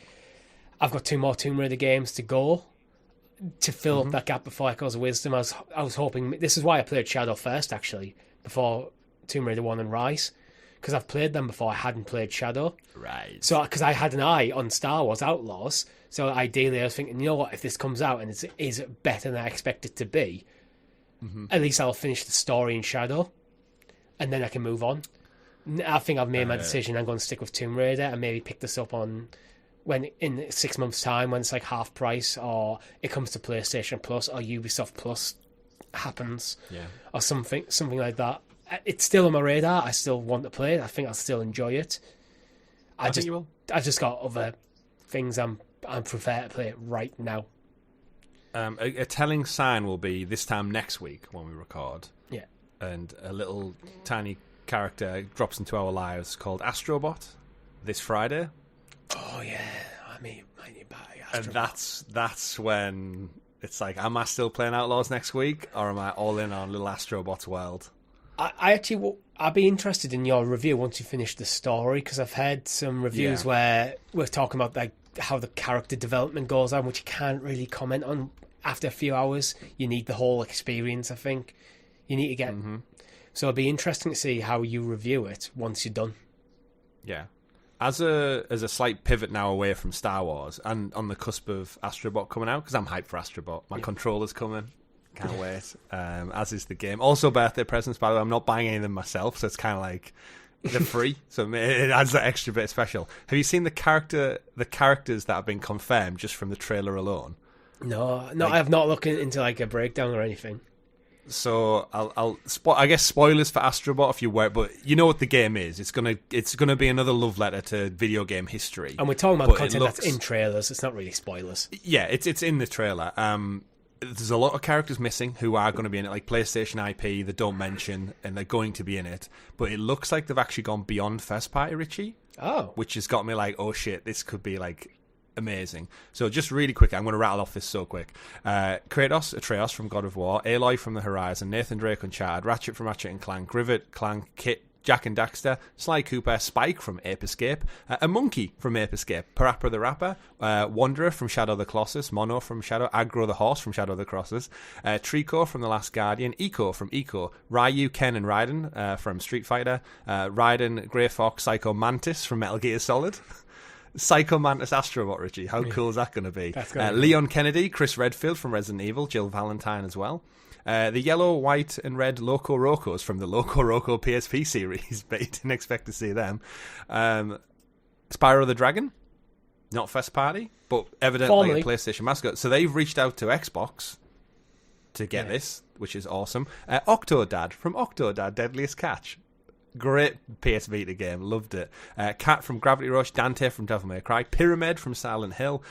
I've got 2 more Tomb Raider games to go to fill up that gap before Echoes of Wisdom. I was hoping... This is why I played Shadow first, actually, before Tomb Raider 1 and Rise, because I've played them before. I hadn't played Shadow, right? So because I had an eye on Star Wars Outlaws, so ideally I was thinking, you know what, if this comes out and it is better than I expect it to be, at least I'll finish the story in Shadow, and then I can move on. I think I've made my decision. I'm going to stick with Tomb Raider and maybe pick this up in 6 months' time when it's like half price, or it comes to PlayStation Plus or Ubisoft Plus happens, or something like that. It's still on my radar. I still want to play it. I think I'll still enjoy it. I think you will. I've just got other things I prefer to play it right now. A telling sign will be this time next week when we record. Yeah. And a little tiny character drops into our lives called Astro Bot this Friday. Oh yeah, I mean buy Astro Bot. And that's when it's like, am I still playing Outlaws next week, or am I all in on little Astro Bot's world? I'd be interested in your review once you finish the story, because I've heard some reviews where we're talking about like how the character development goes on, which you can't really comment on after a few hours. You need the whole experience, I think. You need to get... So it'd be interesting to see how you review it once you're done. Yeah. As a slight pivot now away from Star Wars, and on the cusp of Astro Bot coming out, because I'm hyped for Astro Bot. My controller's coming. Can't wait. As is the game. Also, birthday presents, by the way. I'm not buying any of them myself, so it's kind of like they're free. So it adds that extra bit of special. Have you seen the characters that have been confirmed just from the trailer alone? No, I have not looked into like a breakdown or anything. So I guess spoilers for Astro Bot if you were, but you know what the game is. It's gonna be another love letter to video game history. And we're talking about content that's in trailers. It's not really spoilers. Yeah, it's in the trailer. There's a lot of characters missing who are going to be in it, like PlayStation IP they don't mention, and they're going to be in it. But it looks like they've actually gone beyond first party, Richie. Oh. Which has got me like, oh shit, this could be like amazing. So just really quick, I'm going to rattle off this so quick. Kratos, Atreus from God of War, Aloy from The Horizon, Nathan Drake Uncharted, Ratchet from Ratchet & Clank, Grivet, Clank, Kit, Jak and Daxter, Sly Cooper, Spike from Ape Escape, a Monkey from Ape Escape, Parappa the Rapper, Wanderer from Shadow of the Colossus, Mono from Shadow, Aggro the Horse from Shadow of the Colossus, Trico from The Last Guardian, Eiko from Eiko, Ryu, Ken and Raiden from Street Fighter, Raiden, Grey Fox, Psycho Mantis from Metal Gear Solid. Psycho Mantis Astro Bot, Richie. How cool is that going to be? Leon Kennedy, Chris Redfield from Resident Evil, Jill Valentine as well. The yellow, white, and red Loco Rocos from the Loco Roco PSP series, but you didn't expect to see them. Spyro the Dragon, not first party, but evidently a PlayStation mascot. So they've reached out to Xbox to get this, which is awesome. Octodad from Octodad, Deadliest Catch. Great PS Vita game, loved it. Cat from Gravity Rush, Dante from Devil May Cry, Pyramid from Silent Hill,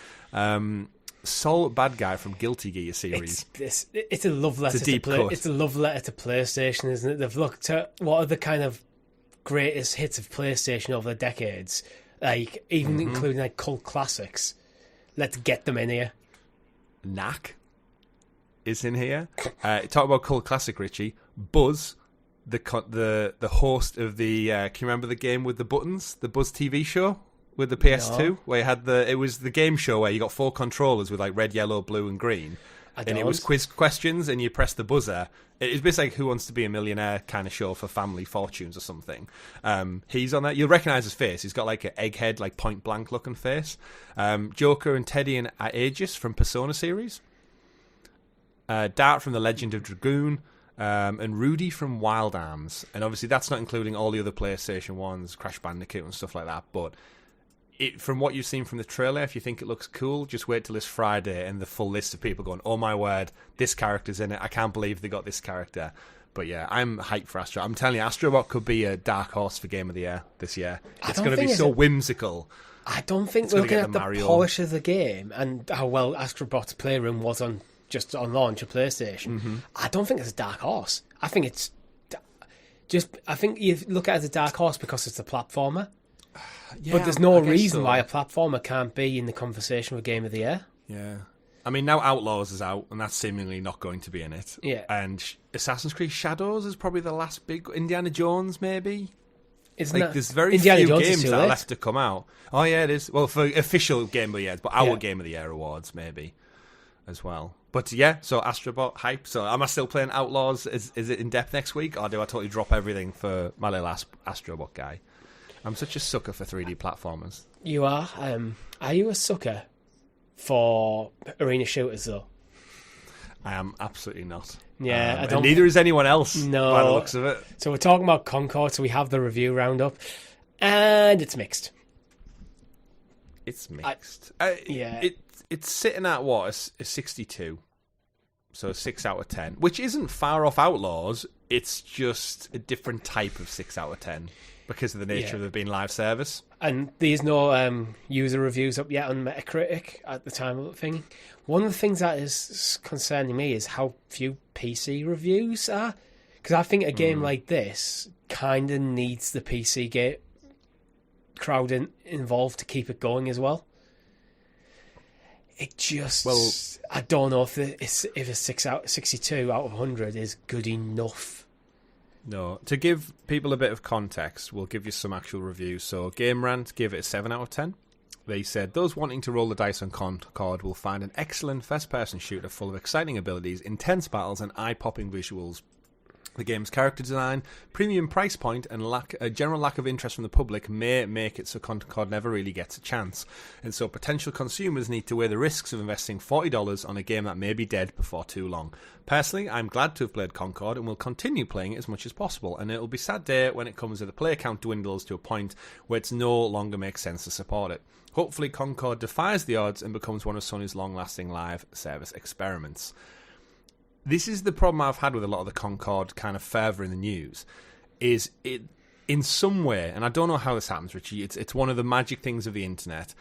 Soul Bad Guy from Guilty Gear series. It's a love letter to play. It's a love letter to PlayStation, isn't it? They've looked at what are the kind of greatest hits of PlayStation over the decades, like even including like cult classics. Let's get them in here. Knack is in here. Talk about cult classic, Richie. Buzz. The host of the can you remember the game with the buttons, the Buzz TV show with the PS2 where you had it was the game show where you got 4 controllers with like red, yellow, blue and green, and it was quiz questions, and you press the buzzer. It's basically like Who Wants to Be a Millionaire kind of show for family fortunes or something. He's on that. You'll recognise his face. He's got like an egghead, like point blank looking face. Joker and Teddy and Aegis from Persona series. Dart from The Legend of Dragoon. And Rudy from Wild Arms. And obviously that's not including all the other PlayStation 1s, Crash Bandicoot and stuff like that. But from what you've seen from the trailer, if you think it looks cool, just wait till this Friday and the full list of people going, oh my word, this character's in it. I can't believe they got this character. But yeah, I'm hyped for Astro. I'm telling you, Astro Bot could be a dark horse for Game of the Year this year. It's going to be so whimsical. I don't think we're looking at the polish of the game and how well Astro Bot's Playroom was on launch of PlayStation. Mm-hmm. I don't think it's a dark horse. I think it's just... I think you look at it as a dark horse because it's a platformer. Yeah, but there's no reason why a platformer can't be in the conversation with Game of the Year. Yeah. I mean, now Outlaws is out, and that's seemingly not going to be in it. Yeah. And Assassin's Creed Shadows is probably the last big... Indiana Jones, maybe? There's very few games that are left to come out. Oh, yeah, it is. Well, for official Game of the Year, but our Game of the Year awards, maybe, as well. But yeah, so Astro Bot, hype. So am I still playing Outlaws? Is it in depth next week, or do I totally drop everything for my little Astro Bot guy? I'm such a sucker for 3D platformers. You are? Are you a sucker for arena shooters, though? I am absolutely not. Yeah, I don't. And neither is anyone else, no, by the looks of it. So we're talking about Concord, so we have the review roundup, and it's mixed. It's mixed. It's sitting at, what, a 62? So a 6 out of 10, which isn't far off Outlaws. It's just a different type of 6 out of 10. Because of the nature of it being live service. And there's no user reviews up yet on Metacritic at the time of the thing. One of the things that is concerning me is how few PC reviews are. Because I think a game like this kind of needs the PC crowd involved to keep it going as well. It just... Well, I don't know if a 62 out of 100 is good enough. No. To give people a bit of context, we'll give you some actual reviews. So Game Rant gave it a 7 out of 10. They said, those wanting to roll the dice on Concord will find an excellent first-person shooter full of exciting abilities, intense battles, and eye-popping visuals. The game's character design, premium price point, and a general lack of interest from the public may make it so Concord never really gets a chance. And so potential consumers need to weigh the risks of investing $40 on a game that may be dead before too long. Personally, I'm glad to have played Concord and will continue playing it as much as possible, and it'll be a sad day when it comes to the player count dwindles to a point where it no longer makes sense to support it. Hopefully Concord defies the odds and becomes one of Sony's long-lasting live service experiments. This is the problem I've had with a lot of the Concord kind of fervour in the news, is it, in some way, and I don't know how this happens, Richie, it's one of the magic things of the internet,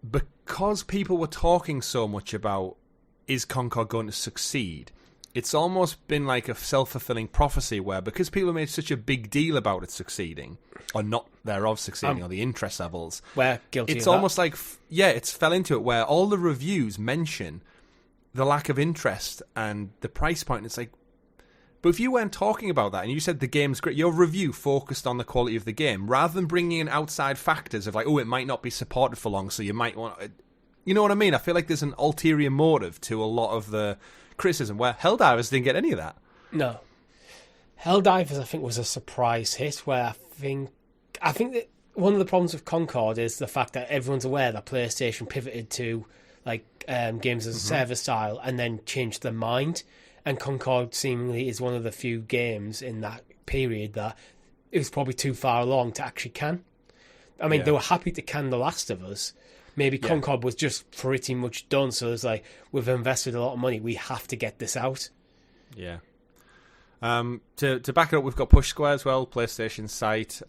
because people were talking so much about, is Concord going to succeed? It's almost been like a self-fulfilling prophecy where, because people made such a big deal about it succeeding, or not thereof succeeding, or the interest levels, we're guilty it's of almost that. Like, it's fell into it where all the reviews mention the lack of interest and the price point. It's like, but if you weren't talking about that and you said the game's great, your review focused on the quality of the game rather than bringing in outside factors of like, oh, it might not be supported for long, so you might want to, you know what I mean? I feel like there's an ulterior motive to a lot of the criticism where Helldivers didn't get any of that. No. Helldivers, I think, was a surprise hit where I think that one of the problems with Concord is the fact that everyone's aware that PlayStation pivoted to like games as a service style and then changed their mind, and Concord seemingly is one of the few games in that period that it was probably too far along to actually can. I mean, they were happy to can The Last of Us. Maybe Concord was just pretty much done, so it's like, we've invested a lot of money, we have to get this out. Yeah. To back it up, we've got Push Square as well, PlayStation site.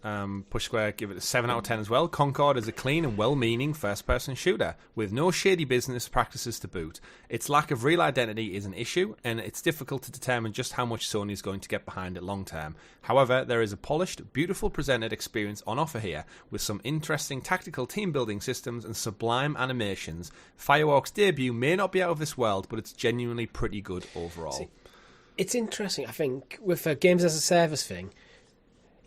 Push Square give it a 7 out of 10 as well. Concord is a clean and well-meaning first-person shooter with no shady business practices to boot. Its lack of real identity is an issue, and it's difficult to determine just how much Sony is going to get behind it long-term. However, there is a polished, beautiful presented experience on offer here, with some interesting tactical team-building systems and sublime animations. Firewalk's debut may not be out of this world, but it's genuinely pretty good overall. It's interesting, I think, with a games as a service thing,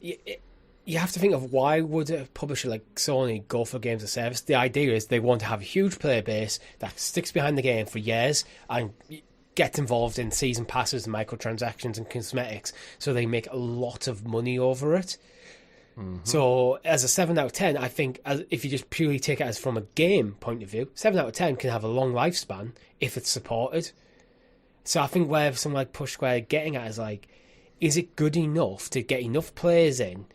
you have to think of why would a publisher like Sony go for games as a service. The idea is they want to have a huge player base that sticks behind the game for years, and gets involved in season passes and microtransactions and cosmetics, so they make a lot of money over it. Mm-hmm. So as a 7 out of 10, I think if you just purely take it as from a game point of view, 7 out of 10 can have a long lifespan if it's supported. So I think where something like Push Square getting at is like, is it good enough to get enough players in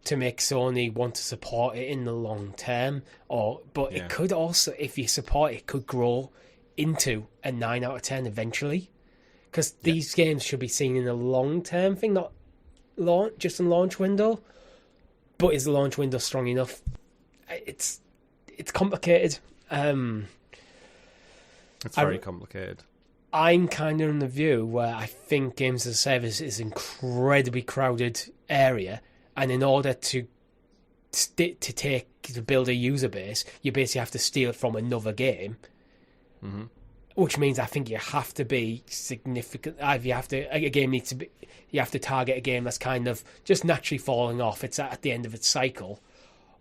to make Sony want to support it in the long term? But it could also, if you support it, could grow into a 9 out of 10 eventually. Because these games should be seen in a long term thing, not just in launch window. But is the launch window strong enough? It's complicated. It's very complicated. I'm kind of in the view where I think games as a service is an incredibly crowded area, and in order to build a user base, you basically have to steal it from another game. Mm-hmm. Which means I think you have to be significant. You have to target a game that's kind of just naturally falling off. It's at the end of its cycle,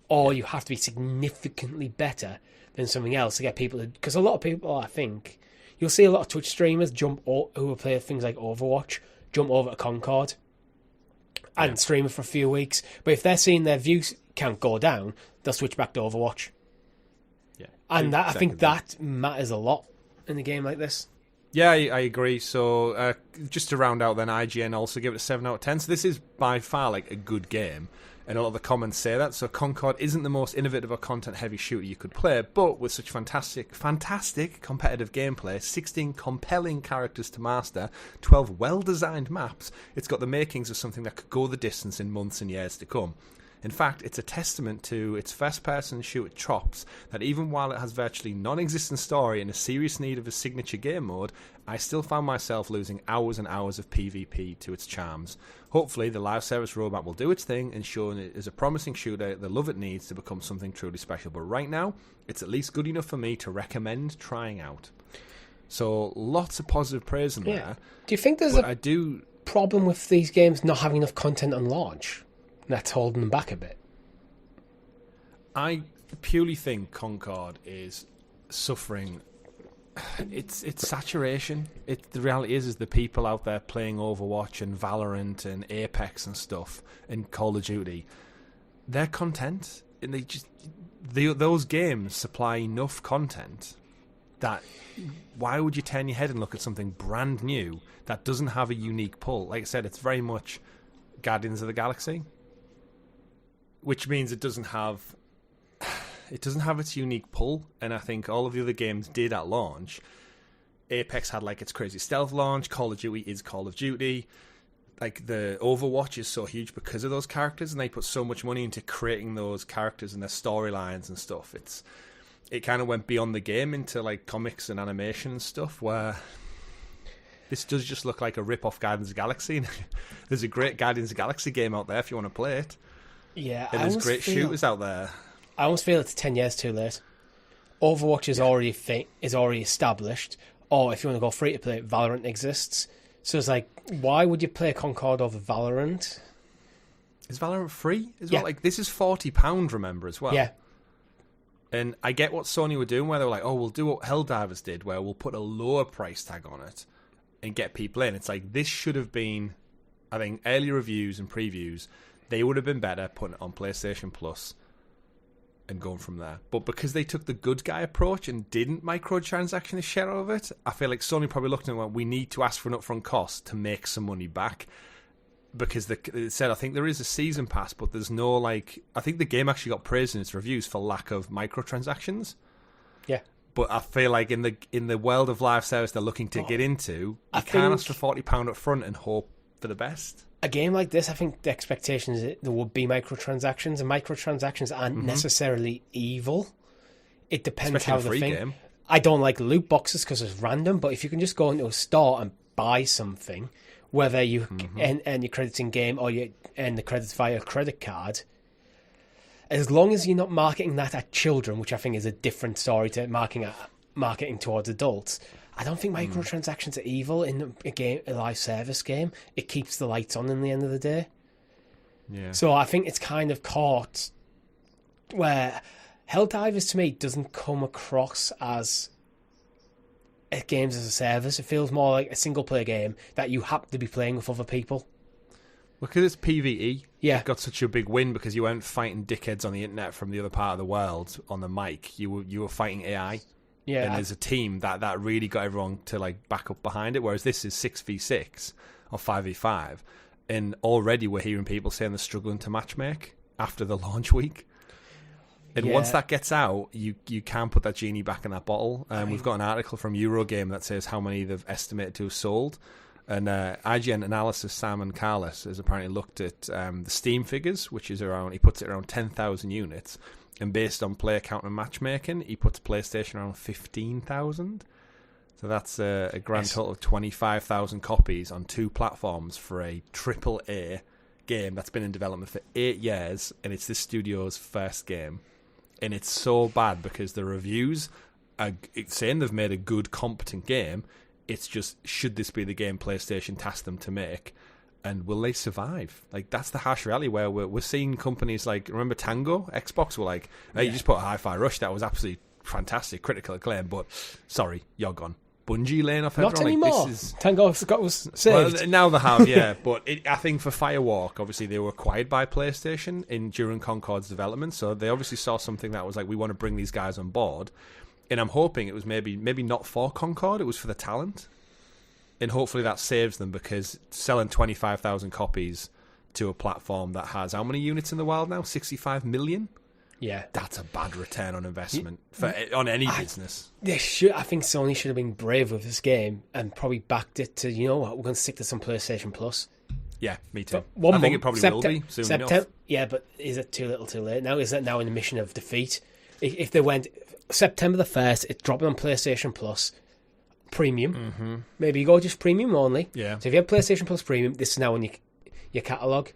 or you have to be significantly better than something else to get people. Because a lot of people, I think, you'll see a lot of Twitch streamers who will play things like Overwatch jump over to Concord and stream it for a few weeks. But if they're seeing their views count go down, they'll switch back to Overwatch. Yeah, and I think that matters a lot in a game like this. Yeah, I agree. So just to round out then, IGN also give it a 7 out of 10. So this is by far like a good game, and a lot of the comments say that. So Concord isn't the most innovative or content-heavy shooter you could play, but with such fantastic competitive gameplay, 16 compelling characters to master, 12 well-designed maps, it's got the makings of something that could go the distance in months and years to come. In fact, it's a testament to its first-person shooter chops that even while it has virtually non-existent story and a serious need of a signature game mode, I still found myself losing hours and hours of PvP to its charms. Hopefully, the live service roadmap will do its thing, ensuring it is a promising shooter the love it needs to become something truly special. But right now, it's at least good enough for me to recommend trying out. So, lots of positive praise in there. Do you think there's a problem with these games not having enough content on launch that's holding them back a bit? I purely think Concord is suffering. It's saturation. The reality is the people out there playing Overwatch and Valorant and Apex and stuff and Call of Duty, they're content, and those games supply enough content that why would you turn your head and look at something brand new that doesn't have a unique pull? Like I said, it's very much Guardians of the Galaxy, which means it doesn't have its unique pull, and I think all of the other games did at launch. Apex had like its crazy stealth launch. Call of Duty is Call of Duty. Like the Overwatch is so huge because of those characters, and they put so much money into creating those characters and their storylines and stuff. It kind of went beyond the game into like comics and animation and stuff, where this does just look like a rip-off Guardians of the Galaxy. There's a great Guardians of the Galaxy game out there if you want to play it. Yeah, and there's great shooters out there. I almost feel it's 10 years too late. Overwatch is already established, or if you want to go free to play, Valorant exists. So it's like, why would you play Concord over Valorant? Is Valorant free as well? Like, this is £40, remember, as well. Yeah. And I get what Sony were doing, where they were like, oh, we'll do what Helldivers did, where we'll put a lower price tag on it and get people in. It's like, this should have been, I think, early reviews and previews, they would have been better putting it on PlayStation Plus and going from there. But because they took the good guy approach and didn't microtransaction the share of it, I feel like Sony probably looked at it and went, we need to ask for an upfront cost to make some money back. Because they said, I think there is a season pass, but there's no, like, I think the game actually got praised in its reviews for lack of microtransactions. Yeah. But I feel like in the world of live service they're looking to get into, you can't ask for £40 up front and hope for the best. A game like this, I think the expectation is that there will be microtransactions, and microtransactions aren't necessarily evil. It depends how the thing. Game. I don't like loot boxes because it's random, but if you can just go into a store and buy something, whether you earn your credits in game or you earn the credits via a credit card, as long as you're not marketing that at children, which I think is a different story to marketing towards adults. I don't think microtransactions are evil in a live service game. It keeps the lights on in the end of the day. Yeah. So I think it's kind of caught where Helldivers to me doesn't come across as games as a service. It feels more like a single-player game that you happen to be playing with other people. Because it's PvE, yeah, it got such a big win because you weren't fighting dickheads on the internet from the other part of the world on the mic. You were fighting AI. Yeah, and as a team, that really got everyone to like back up behind it. Whereas this is 6v6 or 5v5, and already we're hearing people saying they're struggling to matchmake after the launch week. And once that gets out, you can't put that genie back in that bottle. We've got an article from Eurogame that says how many they've estimated to have sold. And IGN Analysis, Sam Carlos, has apparently looked at the Steam figures, which is he puts it around 10,000 units. And based on player count and matchmaking, he puts PlayStation around 15,000. So that's a grand total of 25,000 copies on 2 platforms for a AAA game that's been in development for 8 years. And it's this studio's first game. And it's so bad because the reviews are saying they've made a good, competent game. It's just, should this be the game PlayStation tasked them to make? And will they survive? Like, that's the harsh reality where we're seeing companies like, remember Tango? Xbox were like, hey, you just put a Hi-Fi Rush. That was absolutely fantastic, critical acclaim. But, sorry, you're gone. Bungie laying off everyone. Not anymore. Like, this is... Tango was saved. Well, now they have, yeah. But I think for Firewalk, obviously, they were acquired by PlayStation during Concord's development. So they obviously saw something that was like, we want to bring these guys on board. And I'm hoping it was maybe not for Concord, it was for the talent. And hopefully that saves them, because selling 25,000 copies to a platform that has how many units in the world now? 65 million? Yeah. That's a bad return on investment on any business. I think Sony should have been brave with this game and probably backed it to, you know what, we're going to stick this on PlayStation Plus. Yeah, me too. I think it probably will be soon enough. Yeah, but is it too little too late now? Is that now in the mission of defeat? If they went September the 1st, it's dropping on PlayStation Plus Premium. Mm-hmm. Maybe you go just Premium only. Yeah. So if you have PlayStation Plus Premium, this is now in your catalogue.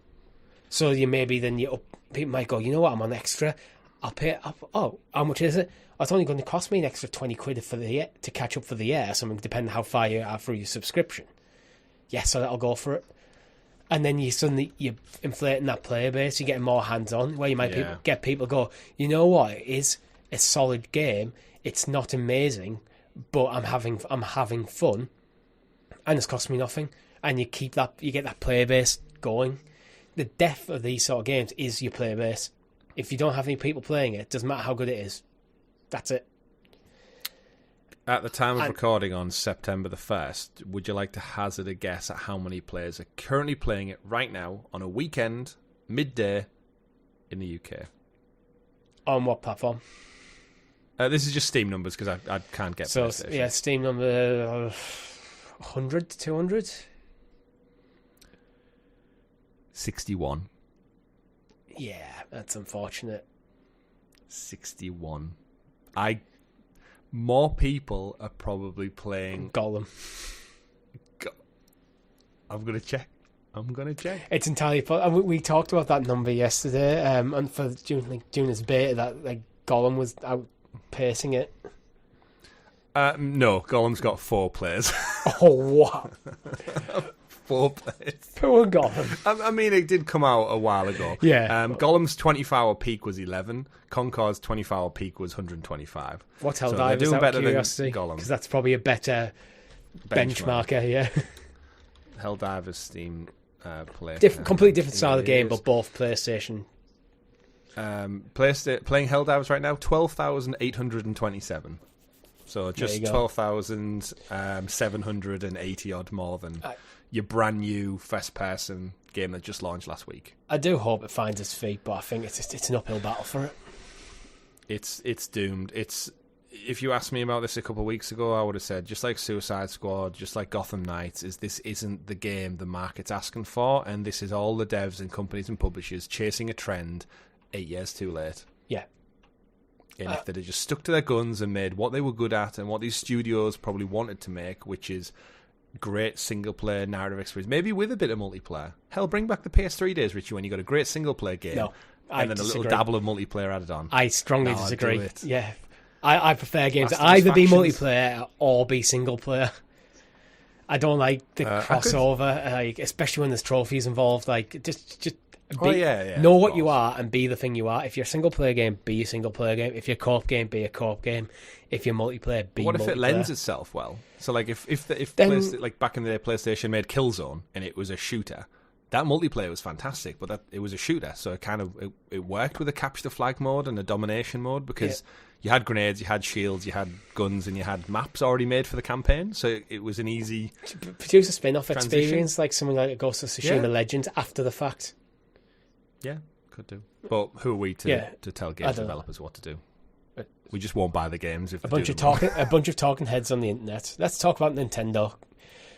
So people might go, you know what, I'm on extra. I'll pay. How much is it? Oh, it's only going to cost me an extra 20 quid for the year to catch up for the year. So depending on how far you are through your subscription. Yeah, so I'll go for it. And then you're inflating that player base. You're getting more hands on. Where you might get people go, you know what, it is a solid game. It's not amazing, but I'm having fun, and it's cost me nothing. And you get that player base going. The death of these sort of games is your player base. If you don't have any people playing it, doesn't matter how good it is. That's it. At the time of recording on September the 1st, would you like to hazard a guess at how many players are currently playing it right now on a weekend, midday, in the UK? On what platform? This is just Steam numbers, because I can't get PlayStation. So, yeah, Steam number 100 to 200? 61. Yeah, that's unfortunate. 61. More people are probably playing Gollum. I'm going to check. It's entirely possible. We talked about that number yesterday, and for during this beta, that like Gollum was outpacing it. No, Gollum's got 4 players. Oh, what? 4 players. Poor Gollum. I mean, it did come out a while ago. Yeah. Gollum's 24-hour peak was 11. Concord's 24-hour peak was 125. What's Helldivers out of curiosity? Because that's probably a better benchmarker, yeah. Helldivers Steam play. Completely different style of game, but both PlayStation. Playing Helldivers right now, 12,827. So just 12,780 odd more than your brand new first person game that just launched last week. I do hope it finds its feet, but I think it's an uphill battle for it. It's doomed. If you asked me about this a couple of weeks ago, I would have said, just like Suicide Squad, just like Gotham Knights, this isn't the game the market's asking for, and this is all the devs and companies and publishers chasing a trend 8 years too late. Yeah. And if they'd have just stuck to their guns and made what they were good at and what these studios probably wanted to make, which is great single-player narrative experience, maybe with a bit of multiplayer. Hell, bring back the PS3 days, Richie, when you got a great single-player game and then a little dabble of multiplayer added on. I strongly disagree. Yeah. I prefer games that either be multiplayer or be single-player. I don't like the crossover, especially when there's trophies involved. Like, just Know what you are and be the thing you are. If you're a single player game, be a single player game. If you're a co-op game, be a co-op game. If you're multiplayer, be multiplayer. What if it lends itself well? So like if like back in the day, PlayStation made Killzone and it was a shooter. That multiplayer was fantastic, but it was a shooter, so it worked with a capture the flag mode and a domination mode because you had grenades, you had shields, you had guns, and you had maps already made for the campaign. So it was an easy produce a spin-off experience like something like a Ghost of Tsushima Legends after the fact. Yeah, could do. But who are we to tell games developers what to do? We just won't buy the games if a bunch of talking heads on the internet. Let's talk about Nintendo.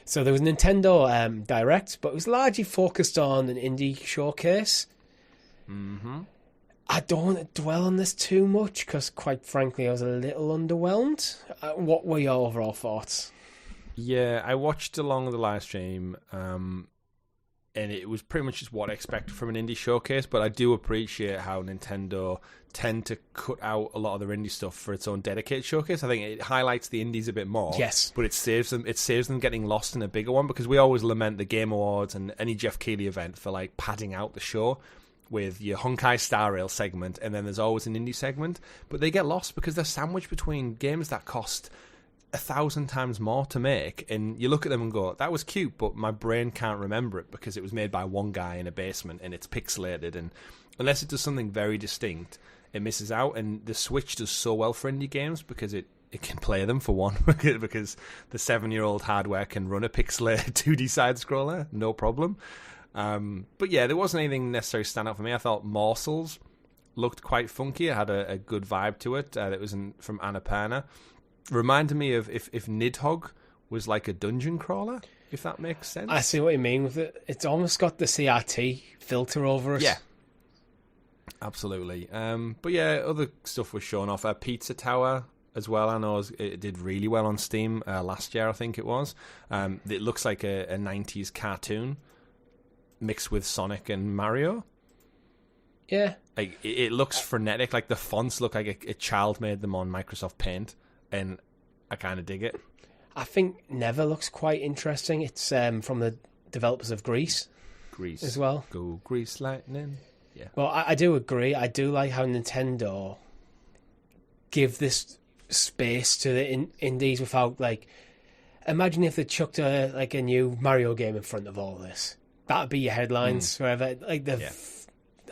So there was a Nintendo Direct, but it was largely focused on an indie showcase. Mm-hmm. I don't want to dwell on this too much because, quite frankly, I was a little underwhelmed. What were your overall thoughts? Yeah, I watched along the live stream, and it was pretty much just what I expected from an indie showcase, but I do appreciate how Nintendo tend to cut out a lot of their indie stuff for its own dedicated showcase. I think it highlights the indies a bit more. Yes. But it saves them getting lost in a bigger one, because we always lament the Game Awards and any Jeff Keighley event for like padding out the show with your Honkai Star Rail segment, and then there's always an indie segment, but they get lost because they're sandwiched between games that cost 1,000 times more to make, and you look at them and go, that was cute, but my brain can't remember it because it was made by one guy in a basement and it's pixelated, and unless it does something very distinct, it misses out. And the Switch does so well for indie games because it can play them, for one, because the 7-year-old hardware can run a pixelated 2D side-scroller, no problem. But yeah, there wasn't anything necessarily stand out for me. I thought Morsels looked quite funky. It had a good vibe to it. That was from Annapurna. Reminded me of if Nidhogg was like a dungeon crawler, if that makes sense. I see what you mean with it. It's almost got the CRT filter over it. Yeah, absolutely. But yeah, other stuff was shown off. Pizza Tower as well. I know it did really well on Steam last year, I think it was. It looks like a 90s cartoon mixed with Sonic and Mario. Yeah. Like it looks frenetic. Like the fonts look like a child made them on Microsoft Paint. And I kind of dig it. I think Never looks quite interesting. It's from the developers of Grease as well. Go Grease Lightning. Yeah. Well, I do agree. I do like how Nintendo give this space to the indies without, like, imagine if they chucked a new Mario game in front of all this. That'd be your headlines forever. Like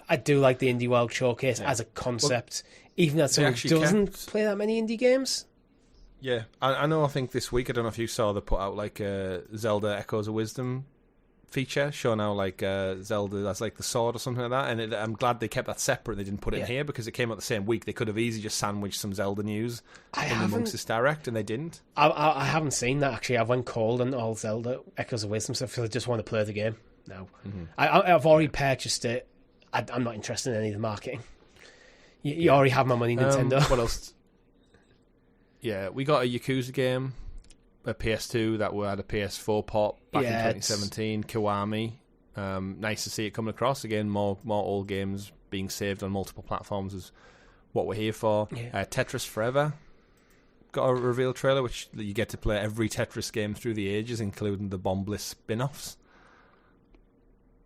I do like the Indie World Showcase as a concept, even though someone doesn't play that many indie games. Yeah, I know. I think this week, I don't know if you saw, they put out like a Zelda Echoes of Wisdom feature, showing how like Zelda as like the sword or something like that. And I'm glad they kept that separate. They didn't put it in here because it came out the same week. They could have easily just sandwiched some Zelda news in the Monks' Direct, and they didn't. I haven't seen that actually. I went cold on all Zelda Echoes of Wisdom, so I just want to play the game now. Mm-hmm. I've already purchased it. I'm not interested in any of the marketing. You already have my money, Nintendo. What else? Yeah, we got a Yakuza game, a PS2 that had a PS4 port back in 2017, Kiwami. Nice to see it coming across. Again, more old games being saved on multiple platforms is what we're here for. Yeah. Tetris Forever got a reveal trailer, which you get to play every Tetris game through the ages, including the Bombliss spin-offs.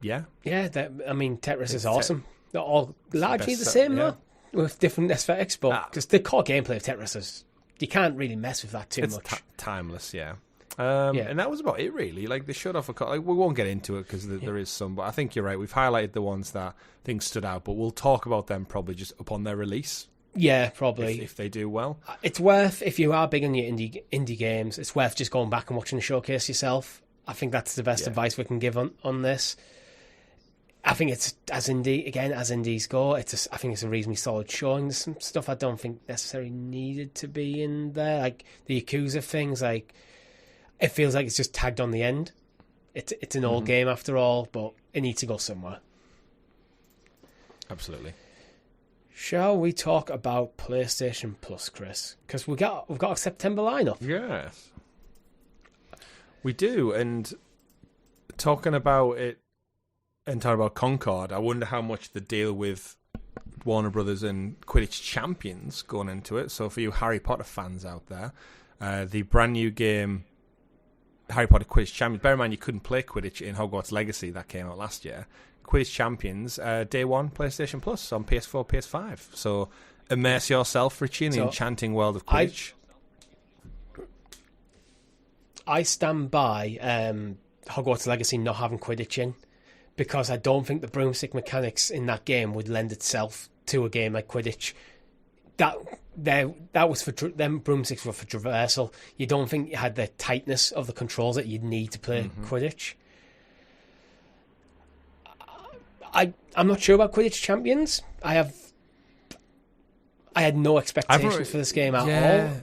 Yeah. Yeah, Tetris is awesome. They're all largely the same, though, with different aesthetics, but just the core gameplay of Tetris is... You can't really mess with that too much. It's timeless, yeah. And that was about it, really. Like, they showed off we won't get into it because there is some, but I think you're right. We've highlighted the ones that things stood out, but we'll talk about them probably just upon their release. Yeah, probably. If they do well. It's worth, if you are big on your indie games, it's worth just going back and watching the showcase yourself. I think that's the best advice we can give on this. I think it's as indies go. I think it's a reasonably solid showing. There's some stuff I don't think necessarily needed to be in there, like the Yakuza things. Like, it feels like it's just tagged on the end. It's an old game after all, but it needs to go somewhere. Absolutely. Shall we talk about PlayStation Plus, Chris? Because we've got a September lineup. Yes, we do. And talking about it. And talking about Concord, I wonder how much the deal with Warner Brothers and Quidditch Champions going into it. So for you Harry Potter fans out there, the brand new game, Harry Potter Quidditch Champions, bear in mind you couldn't play Quidditch in Hogwarts Legacy that came out last year. Quidditch Champions day one PlayStation Plus on PS4, PS5. So immerse yourself, Richie, in the enchanting world of Quidditch. I stand by Hogwarts Legacy not having Quidditch in, because I don't think the broomstick mechanics in that game would lend itself to a game like Quidditch. That was for them broomsticks were for traversal. You don't think you had the tightness of the controls that you'd need to play Quidditch. I'm not sure about Quidditch Champions. I had no expectations for this game at all.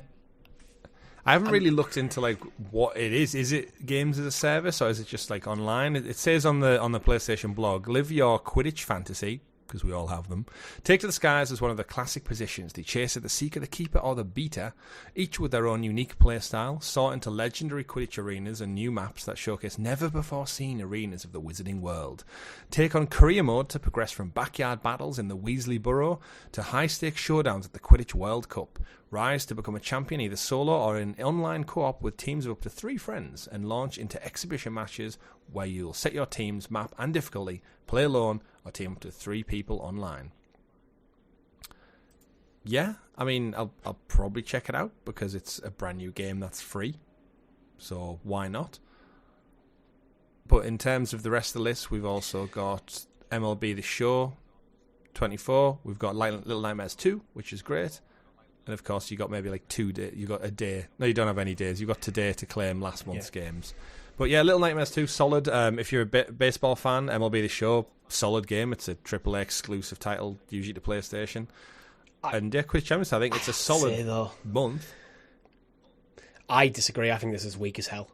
I haven't really looked into like what it is. Is it games as a service, or is it just like online? It says on the PlayStation blog, live your Quidditch fantasy, because we all have them. Take to the skies as one of the classic positions: the chaser, the seeker, the keeper, or the beater, each with their own unique playstyle. Sort into legendary Quidditch arenas and new maps that showcase never-before-seen arenas of the wizarding world. Take on career mode to progress from backyard battles in the Weasley Burrow to high-stakes showdowns at the Quidditch World Cup. Rise to become a champion either solo or in online co-op with teams of up to 3 friends, and launch into exhibition matches where you'll set your team's map and difficulty, play alone, or team up to 3 people online. Yeah, I mean, I'll probably check it out because it's a brand new game that's free, so why not? But in terms of the rest of the list, we've also got MLB The Show 24, we've got Little Nightmares 2, which is great. And of course, you got maybe like 2 days. You got a day. No, you don't have any days. You got today to claim last month's games. But yeah, Little Nightmares 2, solid. If you're a baseball fan, MLB The Show, solid game. It's a AAA exclusive title, usually to PlayStation. And yeah, Quidditch Champions, I think it's a solid month. I disagree. I think this is weak as hell.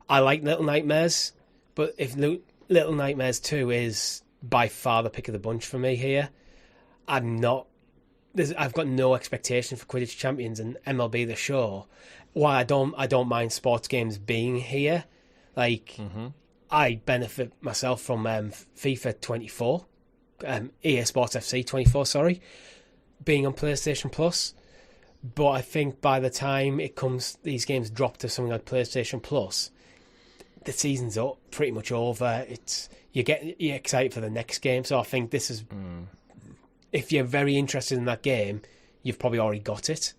I like Little Nightmares, but if Little Nightmares 2 is by far the pick of the bunch for me here, I've got no expectation for Quidditch Champions and MLB The Show. While I don't mind sports games being here, like I benefit myself from FIFA 24, EA Sports FC 24, sorry, being on PlayStation Plus. But I think by the time these games drop to something like PlayStation Plus, the season's pretty much over. You're excited for the next game. So I think this is. If you're very interested in that game, you've probably already got it.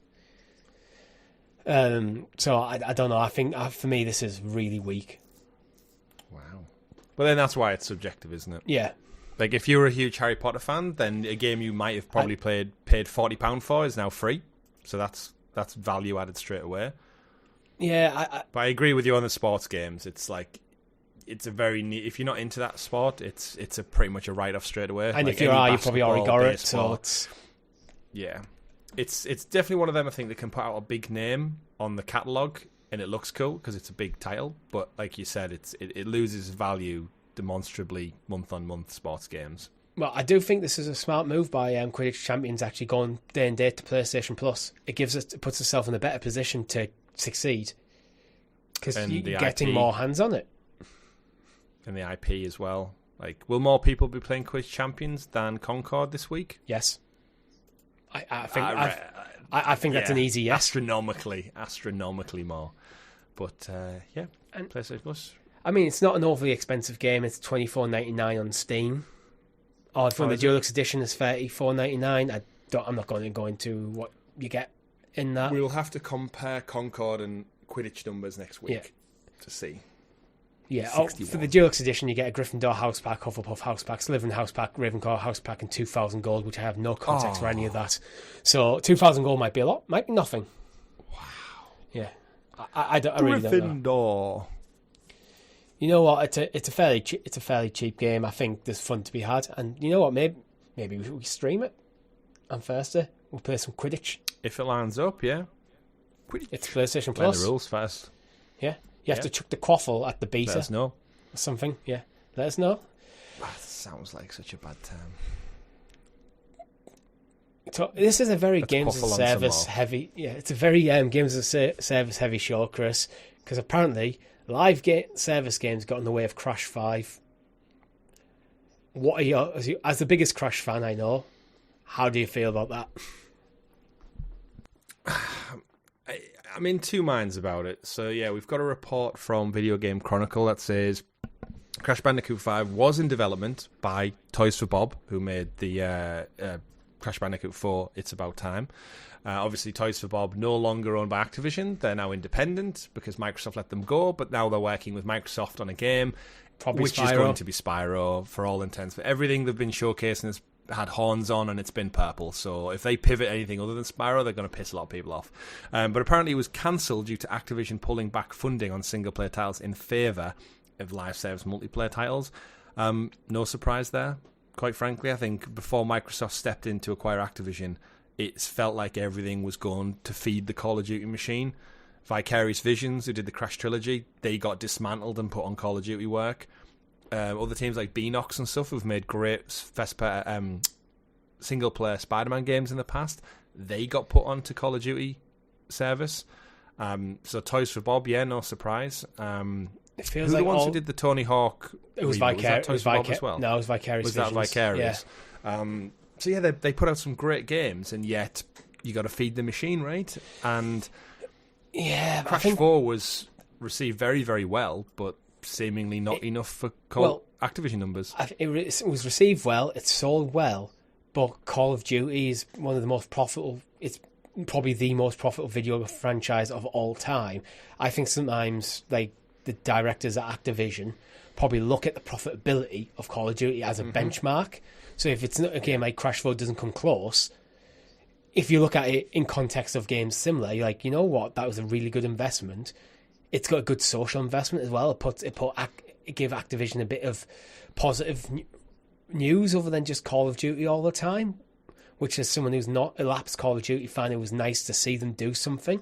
So I don't know. I think for me this is really weak. Wow. But then that's why it's subjective, isn't it? Yeah. Like if you're a huge Harry Potter fan, then a game you might have probably paid £40 for is now free. So that's value added straight away. Yeah. But I agree with you on the sports games. It's like. It's a very neat. If you're not into that sport, it's a pretty much a write off straight away. And like if you are, you probably already got it. So it's definitely one of them. I think that can put out a big name on the catalog, and it looks cool because it's a big title. But like you said, it loses value demonstrably month on month. Sports games. Well, I do think this is a smart move by Quidditch Champions actually going day and date to PlayStation Plus. It puts itself in a better position to succeed because you're getting more hands on it. And the IP as well. Like, will more people be playing Quidditch Champions than Concord this week? Yes. I think that's an easy yes. Astronomically more. But yeah, and PlayStation Plus. I mean, it's not an overly expensive game. It's $24.99 on Steam. Or if the Deluxe Edition is $34.99, I'm not going to go into what you get in that. We'll have to compare Concord and Quidditch numbers next week to see. Yeah, for the Deluxe Edition, you get a Gryffindor house pack, Hufflepuff house pack, Slytherin house pack, Ravenclaw house pack, and 2,000 gold, which I have no context for any of that. So 2,000 gold might be a lot, might be nothing. Wow. Yeah, I really don't know. You know what? It's a fairly cheap game. I think there's fun to be had, and you know what? Maybe we stream it on Thursday. We'll play some Quidditch if it lines up. Yeah, Quidditch. It's PlayStation Plus. Learn the rules first. Yeah. You have to chuck the quaffle at the beta. Let us know. Or something, yeah. Let us know. That sounds like such a bad term. So this is a very games as a service heavy. Yeah, it's a very games as a service heavy show, Chris. Because apparently, live service games got in the way of Crash 5. What are as the biggest Crash fan I know? How do you feel about that? I'm in two minds about it. So yeah, we've got a report from Video Game Chronicle that says Crash Bandicoot 5 was in development by Toys for Bob, who made the Crash Bandicoot 4 It's About Time. Obviously, Toys for Bob no longer owned by Activision. They're now independent because Microsoft let them go, but now they're working with Microsoft on a game, Probably which Spyro. is going to be Spyro for all intents. For everything they've been showcasing has had horns on and it's been purple. So if they pivot anything other than Spyro, they're going to piss a lot of people off. But apparently it was cancelled due to Activision pulling back funding on single-player titles in favour of live service multiplayer titles. No surprise there, quite frankly. I think before Microsoft stepped in to acquire Activision, it felt like everything was going to feed the Call of Duty machine. Vicarious Visions, who did the Crash trilogy, they got dismantled and put on Call of Duty work. Other teams like Beanox and stuff who've made great single-player Spider-Man games in the past, they got put onto Call of Duty service. So Toys for Bob, yeah, no surprise. It feels who like the ones who did the Tony Hawk? It was Vicarious. Vicarious. Bob as well. No, it was Vicarious. Was that Visions. Vicarious? Yeah. So yeah, they put out some great games, and yet you got to feed the machine, right? And yeah, Crash 4 was received very, very well, but seemingly not enough for Activision numbers. It was received well, it sold well, but Call of Duty is one of the most profitable. It's probably the most profitable video franchise of all time. I think sometimes like the directors at Activision probably look at the profitability of Call of Duty as a benchmark. So if it's not a game like Crash 4 doesn't come close, if you look at it in context of games similar, you're like, you know what, that was a really good investment. It's got a good social investment as well. It gave Activision a bit of positive news other than just Call of Duty all the time, which as someone who's not a lapsed Call of Duty fan, it was nice to see them do something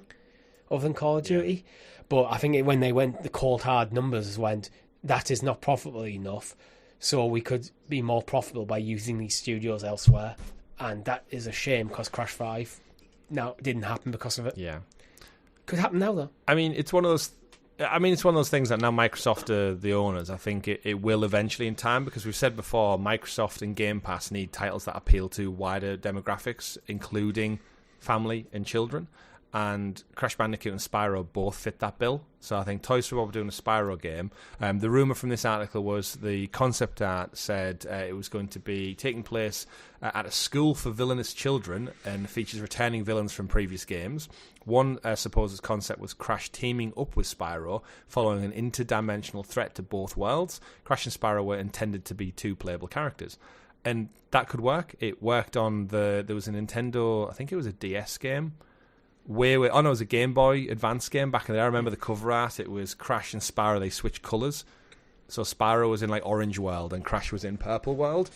other than Call of Duty. But I think when they went, the cold hard numbers went, that is not profitable enough, so we could be more profitable by using these studios elsewhere. And that is a shame because Crash 5 now didn't happen because of it. Yeah. Could happen now though. I mean, it's one of those things that now Microsoft are the owners. I think it will eventually in time, because we've said before, Microsoft and Game Pass need titles that appeal to wider demographics, including family and children. And Crash Bandicoot and Spyro both fit that bill. So I think Toys for Bob are doing a Spyro game. The rumour from this article was the concept art said it was going to be taking place at a school for villainous children and features returning villains from previous games. One supposed concept was Crash teaming up with Spyro following an interdimensional threat to both worlds. Crash and Spyro were intended to be two playable characters. And that could work. It worked on there was a Nintendo, I think it was a DS game, it was a Game Boy Advance game back in the day. I remember the cover art. It was Crash and Spyro. They switched colours. So Spyro was in like orange world and Crash was in purple world.